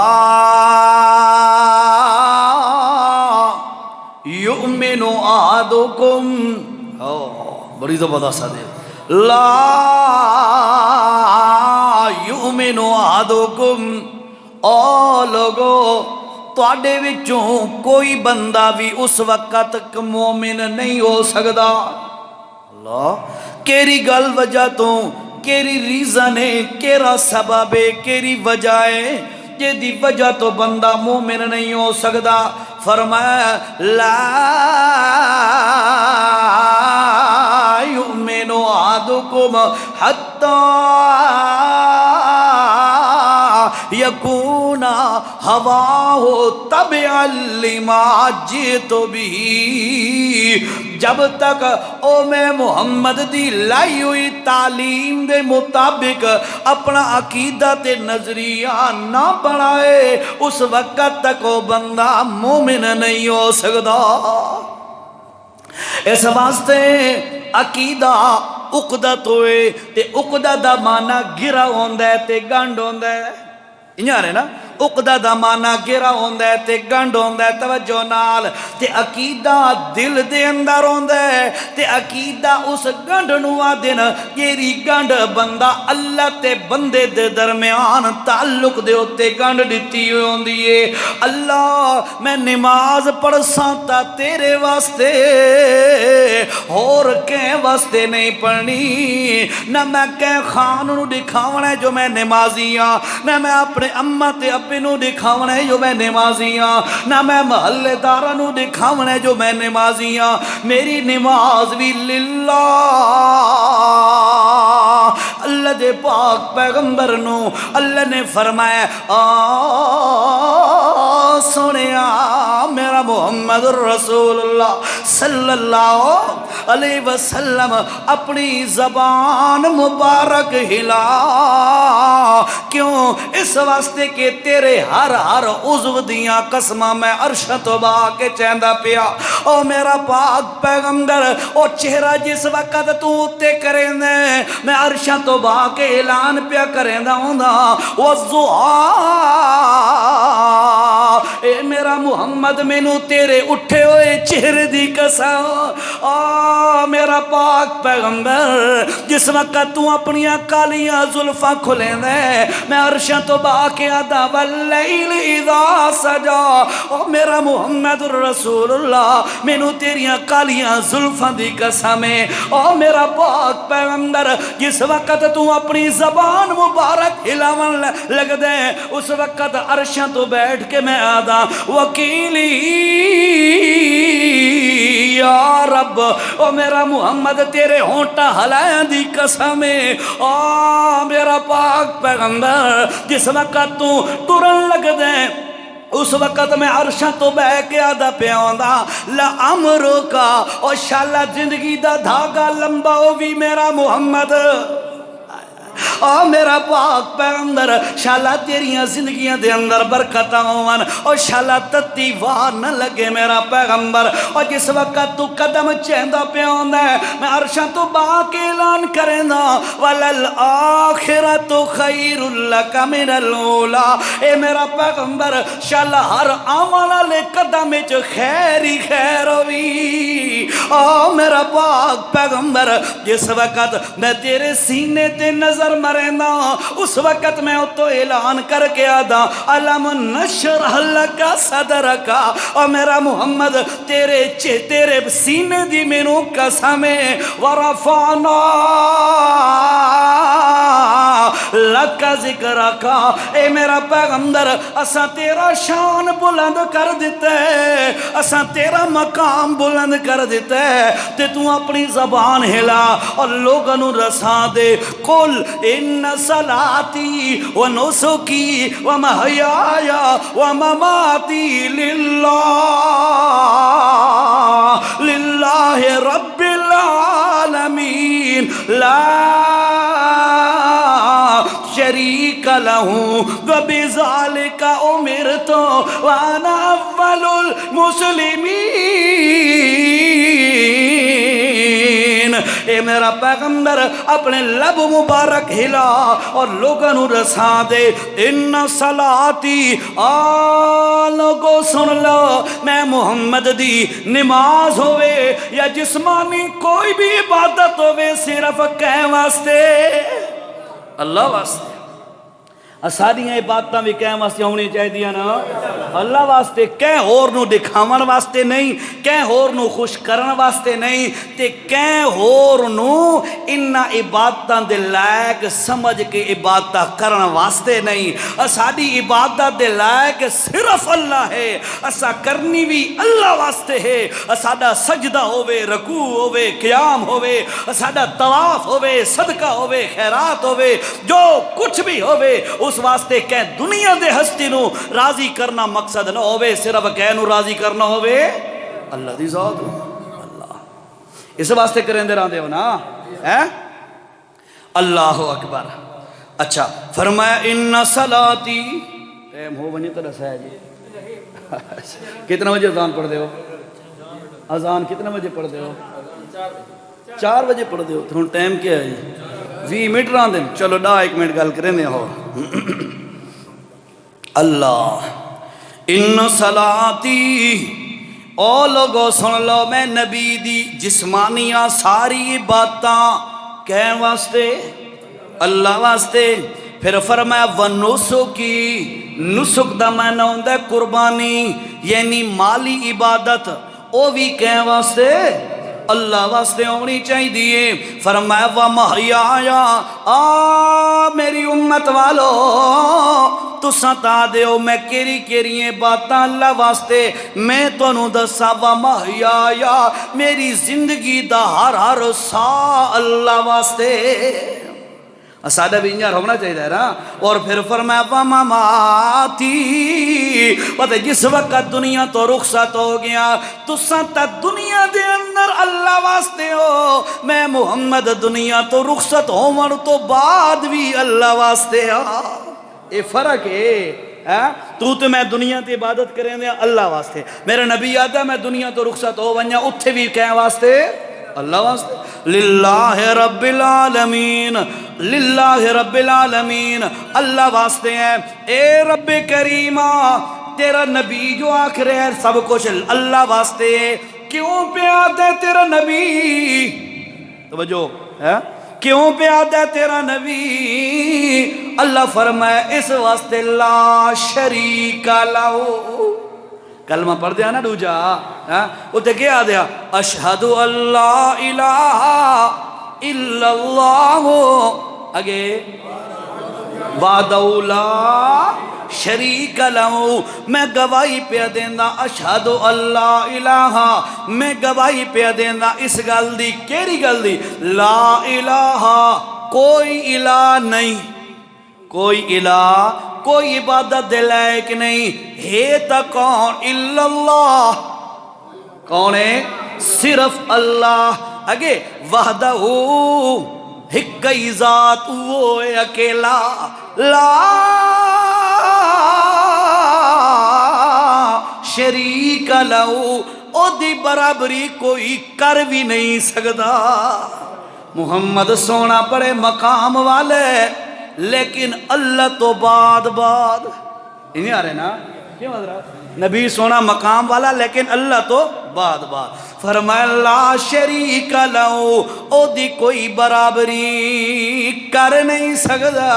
یؤمن احدکم، بڑی زبردست ہے، لا یؤمن احدکم، او لوگو تواڈے وچوں کوئی بندہ بھی اس وقت تک مومن نہیں ہو سکدا۔ اللہ کیری گل وجہ تو، کیری ریزن ہے، کیرا سبب ہے، کیری وجہ ہے جے دی وجہ تو بندہ مومن نہیں ہو سکدا؟ فرمایا لا یؤمن احدکم حتی یکون ہواہ تبعا لما جئت بہ، جب تک او میں محمد دی لائی ہوئی تعلیم دے مطابق اپنا عقیدہ تے نظریہ نہ بنائے، اس وقت تک او بندہ مومن نہیں ہو سکتا۔ اس واسطے عقیدہ عقدت ہوئے تے عقدہ دا معنی گرا ہوندا ہے تے گنڈ ہوندا ہے، انہاں ہے نا، عقدہ دا معنی گرا ہوندا ہے تے گنڈ ہوندا ہے، توجہ نال، تے عقیدہ دل دے اندر ہوندا ہے تے عقیدہ اس گنڈ نو آدن، جیری گنڈ بندہ اللہ تے بندے دے درمیان تعلق دے ہوتے گنڈ دیتی ہوندی ہے۔ اللہ میں نماز پڑھساں تا تیرے واسطے، اور کہیں واسطے نہیں پڑھنی، نہ میں کہیں خان نو دکھاونا ہے جو میں نمازی ہاں، نہ میں اپنے اماں تے ابے نو دکھاونا ہے جو میں نمازی ہاں، نہ میں محلے داراں نو دکھاونا ہے جو میں نمازی ہاں، میری نماز بھی للہ، اللہ دے پاک پیغمبر نو اللہ نے فرمایا سنیا میرا محمد رسول اللہ صلی اللہ علیہ وسلم اپنی زبان مبارک ہلا، کیوں؟ اس واسطے کہ تیرے ہر عضو دیاں قسمہ میں عرش تو با کے چیندہ پیا، او میرا پاک پیغمبر او چہرہ جس وقت تو اتے کریں دے میں عرش تو با کے اعلان پیا کریں دا ہوں دا، وَالضُّحَا اے میرا محمد مینوں تیرے اٹھے ہوئے چہرے دی قسم میرا پاک پیغمبر جس وقت تو اپنیاں کالیاں زلفاں کھلیندے میں عرشاں تو با کے آدا واللیل اذا سجا او میرا محمد رسول اللہ مینوں تیریاں کالیاں زلفاں دی قسم ہے او میرا پاک پیغمبر جس وقت تو اپنی زبان مبارک ہلاون لگ دے اس وقت عرشاں تو بیٹھ کے میں آدا وکیلی یا رب او میرا محمد تیرے ہونٹا ہلائیں دی قسم ہے او میرا پاک پیغمبر جس وقت تو ٹرن لگ دے اس وقت میں عرشاں تو بہ کے آدھا پیاندہ لعمرو کا اور شالا زندگی دا دھاگا لمبا ہو بھی میرا محمد میرا پاک پیغمبر شالا تیریاں زندگیاں دے اندر برکتاں ہوون اور شالا تتی وار نہ لگے میرا پیغمبر اور جس وقت تو قدم چہندہ پیاندہ ہے میں عرشاں تو باق اعلان کریں دا وَلَلْآخِرَةُ خَيْرٌ لَكَ مِنَ الْأُولَى اے میرا پیغمبر شالا ہر آوانا لے قدم چ خیر ہی خیر ہوئی میرا پاک پیغمبر جس وقت میں تیرے سینے تے نظر مریندا اس وقت میں تو اعلان کر کے آدا علم نشرح لک صدرک اور میرا محمد تیرے سینے دی مینوں قسم ورفعنا لک ذکرک اے میرا پیغمبر اساں تیرا شان بلند کر دیتا ہے اساں تیرا مقام بلند کر دیتا ہے تے تو اپنی زبان ہلا اور لوگوں نوں رساں دے قل ان صلاتی و نسکی و محیایا و مماتی للہ رب العالمین لا شریک لہو وبذالک امرت وانا اول المسلمین اے میرا پیغمبر اپنے لب مبارک ہلا اور لوگوں نو رساں دے ان صلاتی لوگو سن لو میں محمد دی نماز ہوئے یا جسمانی کوئی بھی عبادت ہوئے صرف کہیں واسطے اللہ واسطے ساریاں عبادتاں بھی کہیں واسطے ہونی چاہیے نا اللہ واسطے کہیں اور نو دکھاون واسطے نہیں کہیں اور نو خوش کرن واسطے نہیں تے کہیں اور نو انہاں عبادتاں دے لائق سمجھ کے عبادتاں کرن واسطے نہیں ساری عبادت دے لائق صرف اللہ ہے اسا کرنی بھی اللہ واسطے ہے ساڈا سجدہ ہوے رکوع ہوے قیام ہوے ساڈا طواف ہوے صدقہ ہوے خیرات ہوے جو کچھ بھی ہوے اس واسطے کہ دنیا دے ہستی نو راضی کرنا مقصد نہ ہوئے صرف کہ نو راضی کرنا ہوئے اللہ دی ذات اللہ اس واسطے کریں دے راندے ہو نا اللہ اکبر اچھا فرمایا ان صلاتی ٹائم ہو بنی تو رسا ہے جی کتنا بجے اذان پڑھ دے ہو اذان کتنا بجے پڑھ دے ہو 4 بجے پڑھ دے ہو تو ٹائم کیا ہے 20 منٹ رہاں دیں چلو 1 منٹ گل کریں دیں ہو اللہ ان صلاتی او لوگو سن لو میں نبی دی جسمانیاں ساری باتاں کہیں واسطے اللہ واسطے پھر فرمایا ونسکی نسک دا معنی ہوندا ہے قربانی یعنی مالی عبادت او بھی کہیں واسطے اللہ واسطے ہونی چاہیے فرمایا ومحیایا میری امت والو تساں تا دیو میں کیری باتاں اللہ واسطے میں تانوں دساں ومحیایا میری زندگی دا ہر سا اللہ واسطے سادہ بھی انجار ہونا چاہیے نا اور پھر فرمایا ومماتی پتہ جس وقت دنیا تو رخصت ہو گیا تو سانتا دنیا دے اندر اللہ واسطے ہو میں محمد دنیا تو رخصت ہوں تو بعد بھی اللہ واسطے ہو یہ فرق ہے تو میں دنیا تے عبادت کریں دیا اللہ واسطے میرے نبی آتا ہے میں دنیا تو رخصت ہو ونیا اتھے بھی کہیں واسطے اللہ واسطے للہ رب العالمین للہ رب العالمین اللہ واسطے ہیں اے رب کریمہ تیرا نبی جو آکھ رہے ہیں سب کچھ اللہ واسطے، کیوں پہ آتا ہے تیرا نبی؟ توجہ ہے، کیوں پہ آتا ہے تیرا نبی؟ اللہ فرمائے اس واسطے لا شریک لہو، کلمہ پڑھ دیا نا دوجا، وہ تے کیا دیا؟ اشہد اللہ الہ الا اللہ، اگے وحدہ لا شریک لہو، میں گواہی پہ دینا اشہد اللہ الہ، میں گواہی پہ دینا اس گل دی، کیری گل دی؟ لا الہ، کوئی الہ نہیں، کوئی الہ، کوئی عبادت دے لائق نہیں ہے تا کون؟ الا اللہ، کون ہے؟ صرف اللہ، اگے وحدہ ہکئی ذات، وہ اکیلا، لا شریک لہو، او دی برابری کوئی کر بھی نہیں سکتا۔ محمد سونا بڑے مقام والے، لیکن اللہ تو بعد نہیں آ رہے نا، کیوں حضرات؟ نبی سونا مقام والا لیکن اللہ تو بعد فرمایا لا شریک لہو، او دی کوئی برابری کر نہیں سکتا۔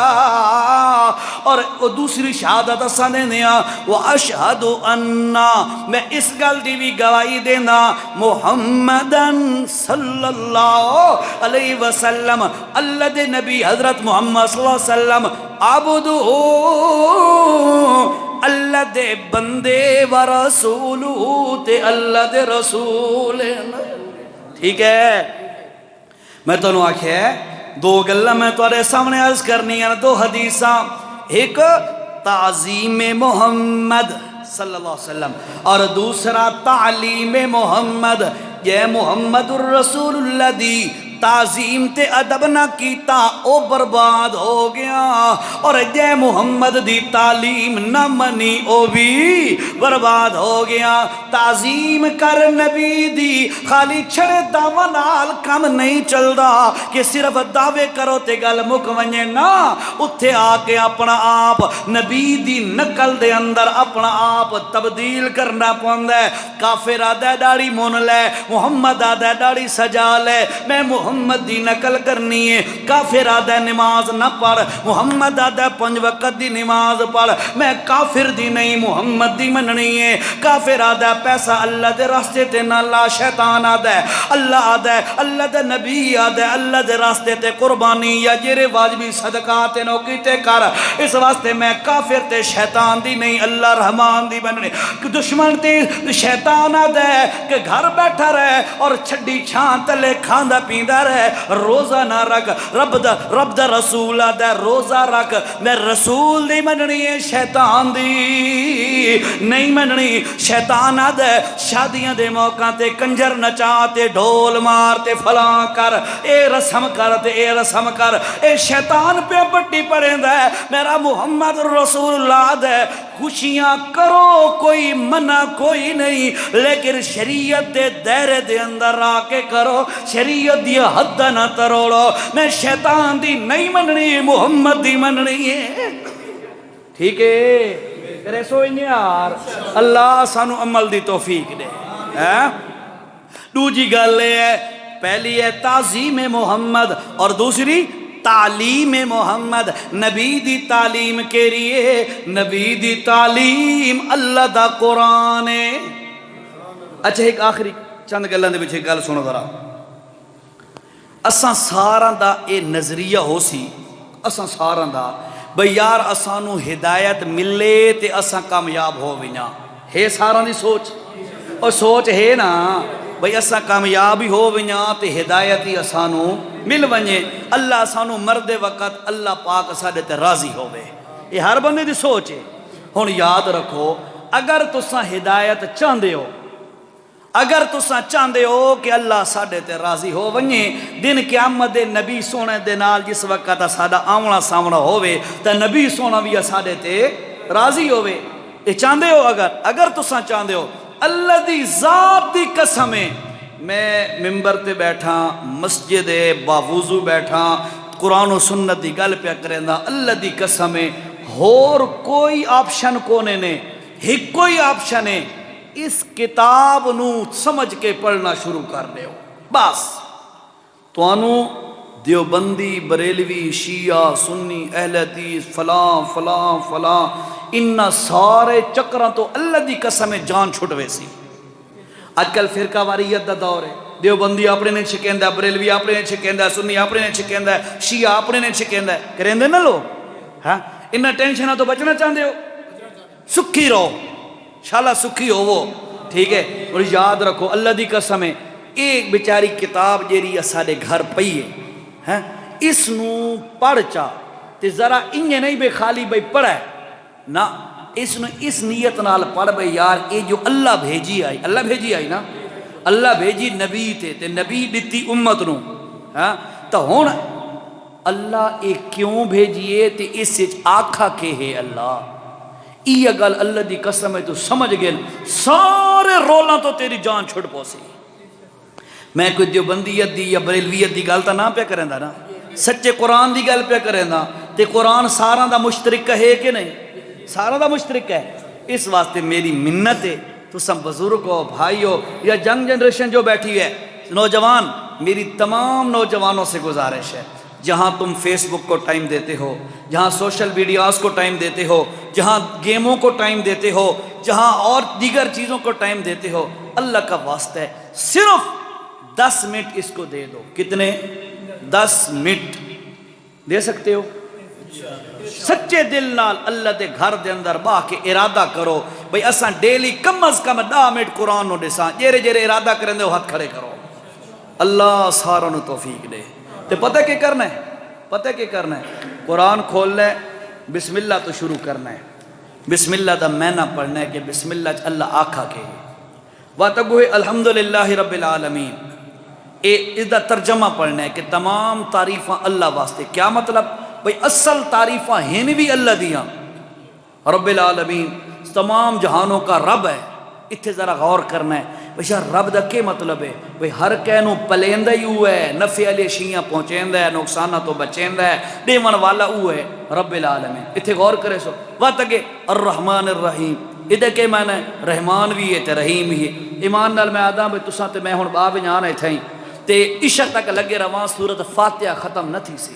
اور دوسری شہادت اساں دینا، واشہد انا، میں اس گل دی بھی گواہی دینا، محمدن صلی اللہ علیہ وسلم، اللہ دے نبی حضرت محمد صلی اللہ علیہ وسلم، عبدہ، اللہ دے بندے و رسولہ، تے اللہ دے رسول، ٹھیک ہے؟ میں تو انہوں آکھے دو گلہ میں تو سامنے عرض کرنی ہے، دو حدیثاں، ایک تعظیم محمد صلی اللہ علیہ وسلم اور دوسرا تعلیم محمد، یہ محمد الرسول اللہ دی تعظیم تے ادب نہ کیتا او برباد ہو گیا، اور جے محمد دی تعلیم نہ منی او بھی برباد ہو گیا۔ تعظیم کر نبی دی، خالی چھڑے دعوی نال کم نہیں چلدا کہ صرف دعوے کرو تے گل مک ونجے نا، اتھے آ کے اپنا آپ نبی دی نقل دے اندر اپنا آپ تبدیل کرنا پوندا ہے۔ کافر آدھے داڑھی مون لے، محمد آدھے داڑھی سجا لے، میں محمد دی نقل کرنی ہے۔ کافر آدھے نماز نہ پڑھ، محمد آدھے 5 وقت دی نماز پڑھ، میں کافر دی نہیں محمد دی مننی ہے۔ کافر آدھے پیسہ اللہ دے راستے تے نہ لا، شیطان آدھے اللہ آدھے اللہ دے نبی آدھے اللہ دے راستے تے قربانی یا جرے واجبی صدقات نو کیتے کر، اس واسطے میں کافر تے شیطان دی نہیں اللہ رحمان دی بننی۔ دشمن تے شیطان آدھے کہ گھر بیٹھا رہے اور چھڈی چھان تلے کھاندا پیندا رہے، روزہ نہ رکھ، رب دا رسول آدھے روزہ رکھ، میں رسول دی مننی ہے شیطان دی نہیں مننی۔ شیطان آدھے شادیاں دے موقع تے کنجر نچا تے ڈھول مار تے فلاں کر، اے رسم کر تے اے رسم کر، اے شیطان پہ بٹی پڑھیں ہے۔ میرا محمد رسول اللہ دے خوشیاں کرو، کوئی منع کوئی نہیں، لیکن شریعت دے دائرے دے اندر آ کے کرو، شریعت دی حد نہ تروڑو۔ میں شیطان دی نہیں مننی، محمد دی مننی ہے، ٹھیک ہے؟ کرے سوئیں یار، اللہ سانو عمل دی توفیق دے۔ دوجی گل ہے، پہلی ہے تعظیم محمد اور دوسری تعلیم محمد۔ نبی دی تعلیم کے لیے، نبی دی تعلیم اللہ دا قرآن ہے۔ اچھا ایک آخری چند گلوں دے وچ ایک گل سنو ذرا، اساں ساراں دا اے نظریہ ہو سی، اساں ساراں دا بھئی یار اسانو ہدایت ملے تے اساں کامیاب ہو ویاں، ہے ساراں دی سوچ؟ اور سوچ ہے نا بھئی اساں کامیابی ہو ویاں تے ہدایت ہی اسانو مل ونجے، اللہ اسانو مرد وقت اللہ پاک ساڈے تے راضی ہوئے، یہ ہر بندے دی سوچ ہے۔ ہن یاد رکھو، اگر تساں ہدایت چاہندے ہو، اگر تساں چاہندے ہو کہ اللہ ساڈے تے راضی ہو ونجے، دن قیامت دے نبی سونے دے نال جس وقت ساڈا آمنا سامنا ہوئے تے نبی سونا بھی ساڈے تے راضی ہوئے، یہ چاہندے ہو؟ اگر تساں چاہندے ہو، اللہ دی ذات دی قسم ہے، میں ممبر تے بیٹھا، مسجد باوضو بیٹھا، قرآن و سنت دی گل پہ کریندا، اللہ دی قسم ہے ہور کوئی آپشن کونے نے ایک کوئی آپشن ہے، اس کتاب نو سمجھ کے پڑھنا شروع کر دیو بس توانو دیوبندی، بریلوی، شیعہ، سنی، اہل حدیث، فلاں فلاں فلاں انہاں سارے چکراں تو اللہ دی قسم جان چھٹوے سی۔ آج کل فرقہ واریت دا دور ہے، دیوبندی اپنے نے چھکیندہ ہے، بریلوی اپنے نے چھکیندہ ہے، سنی اپنے نے چھکیندہ ہے، شیعہ اپنے نے چھکیندہ ہے، کریندے نہ لو ہاں انہاں ٹینشنہ تو بچنا چاہتے ہو، سکھی رہو شالا سکھی ہو وہ ٹھیک ہے۔ اور یاد رکھو اللہ دی قسم ہے ایک بیچاری کتاب جیری اساڑے گھر پئی ہے اس نو پڑھ چا تے ذرا انجے نہیں بے خالی بھئی پڑھا ہے نا، اس نو اس نیت نال پڑھ بھئی یار اے جو اللہ بھیجی آئی، اللہ بھیجی آئی نا، اللہ بھیجی نبی تے نبی دیتی امت نو تو ہون اللہ اے کیوں بھیجیے تے اس سے آکھا کے ہے اللہ ای اگل اللہ دی قسم ہے تو سمجھ گئے سارے رولاں تو تیری جان چھڑ پوسی۔ میں کوئی دیوبندیت دی یا بریلویت دی گالتا نہ پہ کریں دا نا، سچے قرآن دی گل پہ کریں دا تے قرآن سارا دا مشترک ہے کہ نہیں، سارا دا مشترک ہے۔ اس واسطے میری منت ہے تو سب بزرگ ہو، بھائی ہو یا جنگ جنریشن جو بیٹھی ہے نوجوان، میری تمام نوجوانوں سے گزارش ہے جہاں تم فیس بک کو ٹائم دیتے ہو، جہاں سوشل میڈیاز کو ٹائم دیتے ہو، جہاں گیموں کو ٹائم دیتے ہو، جہاں اور دیگر چیزوں کو ٹائم دیتے ہو، اللہ کا واسطہ ہے صرف 10 منٹ اس کو دے دو۔ کتنے؟ 10 منٹ دے سکتے ہو؟ سچے دل نال اللہ دے گھر دے اندر باہ کے ارادہ کرو بھئی اساں ڈیلی کم از کم 10 منٹ قرآن نو ڈیساں، جیرے جیرے ارادہ کریں دے ہو ہاتھ کھڑے کرو، اللہ سارا نو توفیق دے۔ تو پتہ کیا کرنا ہے؟ پتہ کیا کرنا ہے؟ قرآن کھول لے بسم اللہ تو شروع کرنا ہے، بسم اللہ دا معنی پڑھنا ہے کہ بسم اللہ اللہ آکھا کے وَتَقُوِ الحمدللہ رب العالمین، اس دا ترجمہ پڑھنا ہے کہ تمام تعریفاں اللہ واسطے۔ کیا مطلب؟ بھئی اصل تعریفاں ہیں بھی اللہ دیاں، رب العالمین تمام جہانوں کا رب ہے۔ اتھے ذرا غور کرنا ہے بھئی رب دا کے مطلب ہے؟ بھئی ہر کہنوں پلیندہ ہی ہوا ہے، نفع علی شیعہ پہنچیندہ ہے، نقصانہ تو بچیندہ ہے، دیون والا ہوا ہے رب العالمین۔ اتھے غور کرے سو وَتَقِ الرحمن الرحیم، ادھے کے معنی ہے رحمان بھی ہے تے رحیم بھی ہے۔ ایمان نال میں آدھا بھئی تساں تے میں ہون باب جانا ہے تھائیں تے عشاء تک لگے روان سورت فاتحہ ختم نہ تھی سی،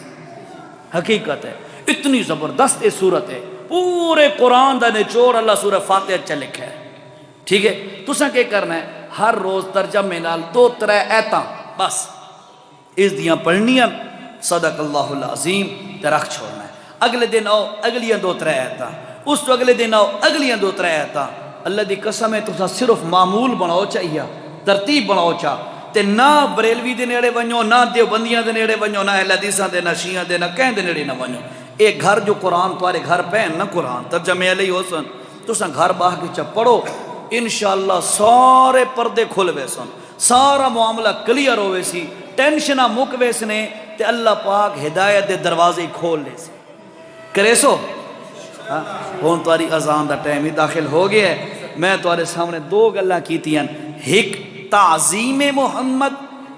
حقیقت ہے اتنی زبردست یہ سورت ہے، پورے قرآن دا نچوڑ اللہ سورہ فاتحہ چل لکھا ہے ٹھیک ہے۔ تساں کیا کرنا ہے ہر روز ترجمے نال 2-3 ایتاں بس اس دیاں پڑھنیاں، صدق اللہ العظیم تے رکھ چھوڑنا ہے۔ اگلے دن آؤ اگلیاں 2-3 ایتاں، اس تو اگلے دن آؤ اگلیاں 2-3 ایتاں۔ اللہ دی قسم ہے تساں صرف معمول بناؤ چاہیے، ترتیب بناؤ چاہ تے نہ بریلوی دے نیڑے ونجو، نہ دیوبندیاں دے نیڑے ونجو، نہ اہل حدیثاں دے، نہ شیعہ دے، نہ کہیں دے نیڑے نہ ونجو۔ ایک گھر جو قرآن تمہارے گھر پہن نہ قرآن ترجمے علیہ حسن تساں گھر باہ کے چا پڑھو، انشاءاللہ سارے پردے کھل وے سن، سارا معاملہ کلیئر ہوئے سی، ٹینشنہ مک وے سنے تے اللہ پاک ہدایت دے دروازے کھول لے سی کرے سو۔ ہون تواری اذان دا ٹائم ہی داخل ہو گیا ہے۔ میں توارے سامنے 2 گلاں کیتیاں، ایک تعظیم محمد،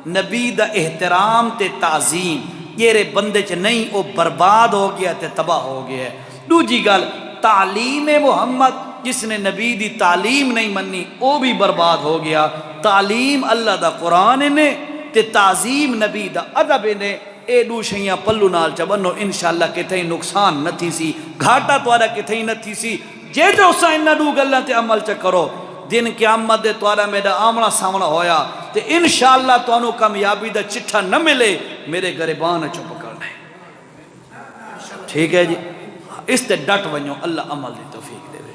نبی دا احترام تے تعظیم یہ بندے چ نہیں او برباد ہو گیا تے تباہ ہو گیا ہے۔ دوجی گل تعلیم محمد، جس نے نبی دی تعلیم نہیں منی او بھی برباد ہو گیا۔ تعلیم اللہ دا قرآن نے تے تعظیم نبی دا ادب نے، اے دو شیاں پلو نال چ بنو انشاءاللہ کتھیں نقصان نہ تھی سی، گھاٹا توارا کتھیں نہ تھی سی۔ جے جو اساں انہاں 2 گلاں تے عمل چ کرو، دن قیامت دے توارا میرا آمنا سامنا ہویا تے انشاءاللہ توانو کامیابی دا چٹھا نہ ملے میرے گریبان چپ کرنا ہے ٹھیک ہے جی۔ اس تے ڈٹ ونجو، اللہ عمل دی توفیق دے وے۔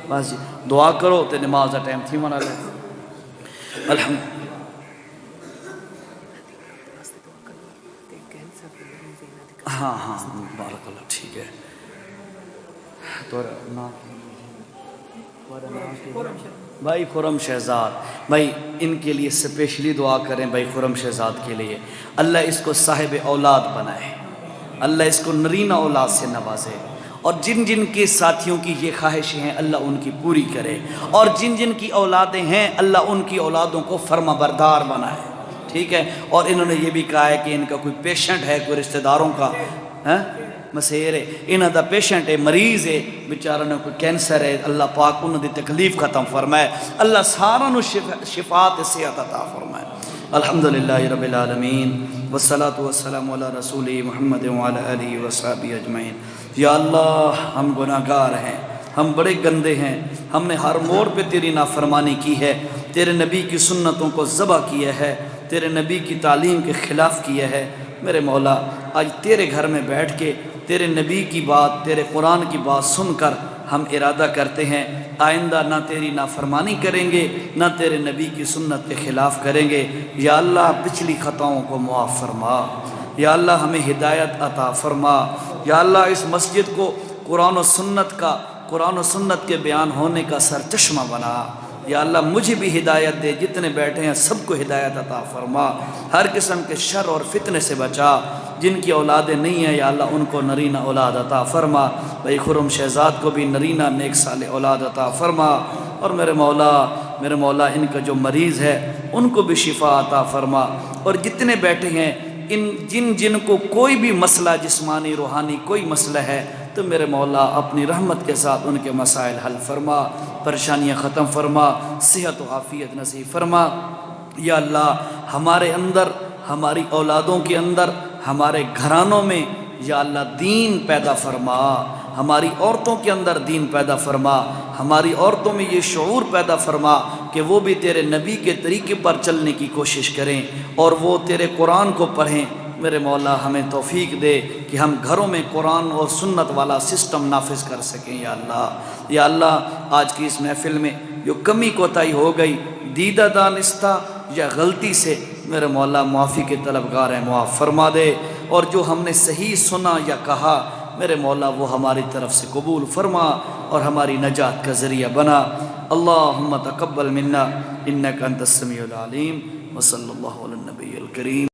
بس جی دعا کرو تے نماز دا ٹائم تھی منا لے۔ الحمد ہاں بارک اللہ ٹھیک ہے۔ بھائی خرم شہزاد، بھائی ان کے لیے سپیشلی دعا کریں بھائی خرم شہزاد کے لیے، اللہ اس کو صاحب اولاد بنائے، اللہ اس کو نرینہ اولاد سے نوازے، اور جن جن کے ساتھیوں کی یہ خواہشیں ہیں اللہ ان کی پوری کرے، اور جن جن کی اولادیں ہیں اللہ ان کی اولادوں کو فرما بردار بنائے ٹھیک ہے۔ اور انہوں نے یہ بھی کہا ہے کہ ان کا کوئی پیشنٹ ہے کوئی رشتہ داروں کا مسیر ہے، انہاں دا پیشنٹ ہے، مریض ہے، بیچارہ نے کوئی کینسر ہے، اللہ پاک انہاں دی تکلیف ختم فرمائے، اللہ سارا نو شفاعت صحت عطا فرمائے۔ الحمدللہ رب العالمین والصلاة والسلام علی رسول محمد وعلی آلہ وصحبہ اجمعین۔ یا اللہ ہم گناہگار ہیں، ہم بڑے گندے ہیں، ہم نے ہر موڑ پہ تیری نافرمانی کی ہے، تیرے نبی کی سنتوں کو ذبح کیا ہے، تیرے نبی کی تعلیم کے خلاف کیا ہے۔ میرے مولا آج تیرے گھر میں بیٹھ کے تیرے نبی کی بات، تیرے قرآن کی بات سن کر ہم ارادہ کرتے ہیں آئندہ نہ تیری نافرمانی کریں گے، نہ تیرے نبی کی سنت کے خلاف کریں گے۔ یا اللہ پچھلی خطاؤں کو معاف فرما، یا اللہ ہمیں ہدایت عطا فرما، یا اللہ اس مسجد کو قرآن و سنت کے بیان ہونے کا سرچشمہ بنا۔ یا اللہ مجھے بھی ہدایت دے، جتنے بیٹھے ہیں سب کو ہدایت عطا فرما، ہر قسم کے شر اور فتنے سے بچا۔ جن کی اولادیں نہیں ہیں یا اللہ ان کو نرینہ اولاد عطا فرما، بھائی خرم شہزاد کو بھی نرینہ نیک صالح اولاد عطا فرما، اور میرے مولا ان کا جو مریض ہے ان کو بھی شفا عطا فرما، اور جتنے بیٹھے ہیں جن کو کوئی بھی مسئلہ جسمانی روحانی کوئی مسئلہ ہے تو میرے مولا اپنی رحمت کے ساتھ ان کے مسائل حل فرما، پریشانیاں ختم فرما، صحت و عافیت نصیب فرما۔ یا اللہ ہمارے اندر، ہماری اولادوں کے اندر، ہمارے گھرانوں میں یا اللہ دین پیدا فرما، ہماری عورتوں کے اندر دین پیدا فرما، ہماری عورتوں میں یہ شعور پیدا فرما کہ وہ بھی تیرے نبی کے طریقے پر چلنے کی کوشش کریں اور وہ تیرے قرآن کو پڑھیں۔ میرے مولا ہمیں توفیق دے کہ ہم گھروں میں قرآن اور سنت والا سسٹم نافذ کر سکیں۔ یا اللہ، یا اللہ آج کی اس محفل میں جو کمی کوتاہی ہو گئی، دیدہ دانستہ یا غلطی سے، میرے مولا معافی کے طلبگار ہیں، معاف فرما دے، اور جو ہم نے صحیح سنا یا کہا میرے مولا وہ ہماری طرف سے قبول فرما اور ہماری نجات کا ذریعہ بنا۔ اللہم تقبل منا انک انت السمیع العلیم، وصلی اللہ علی النبی الکریم۔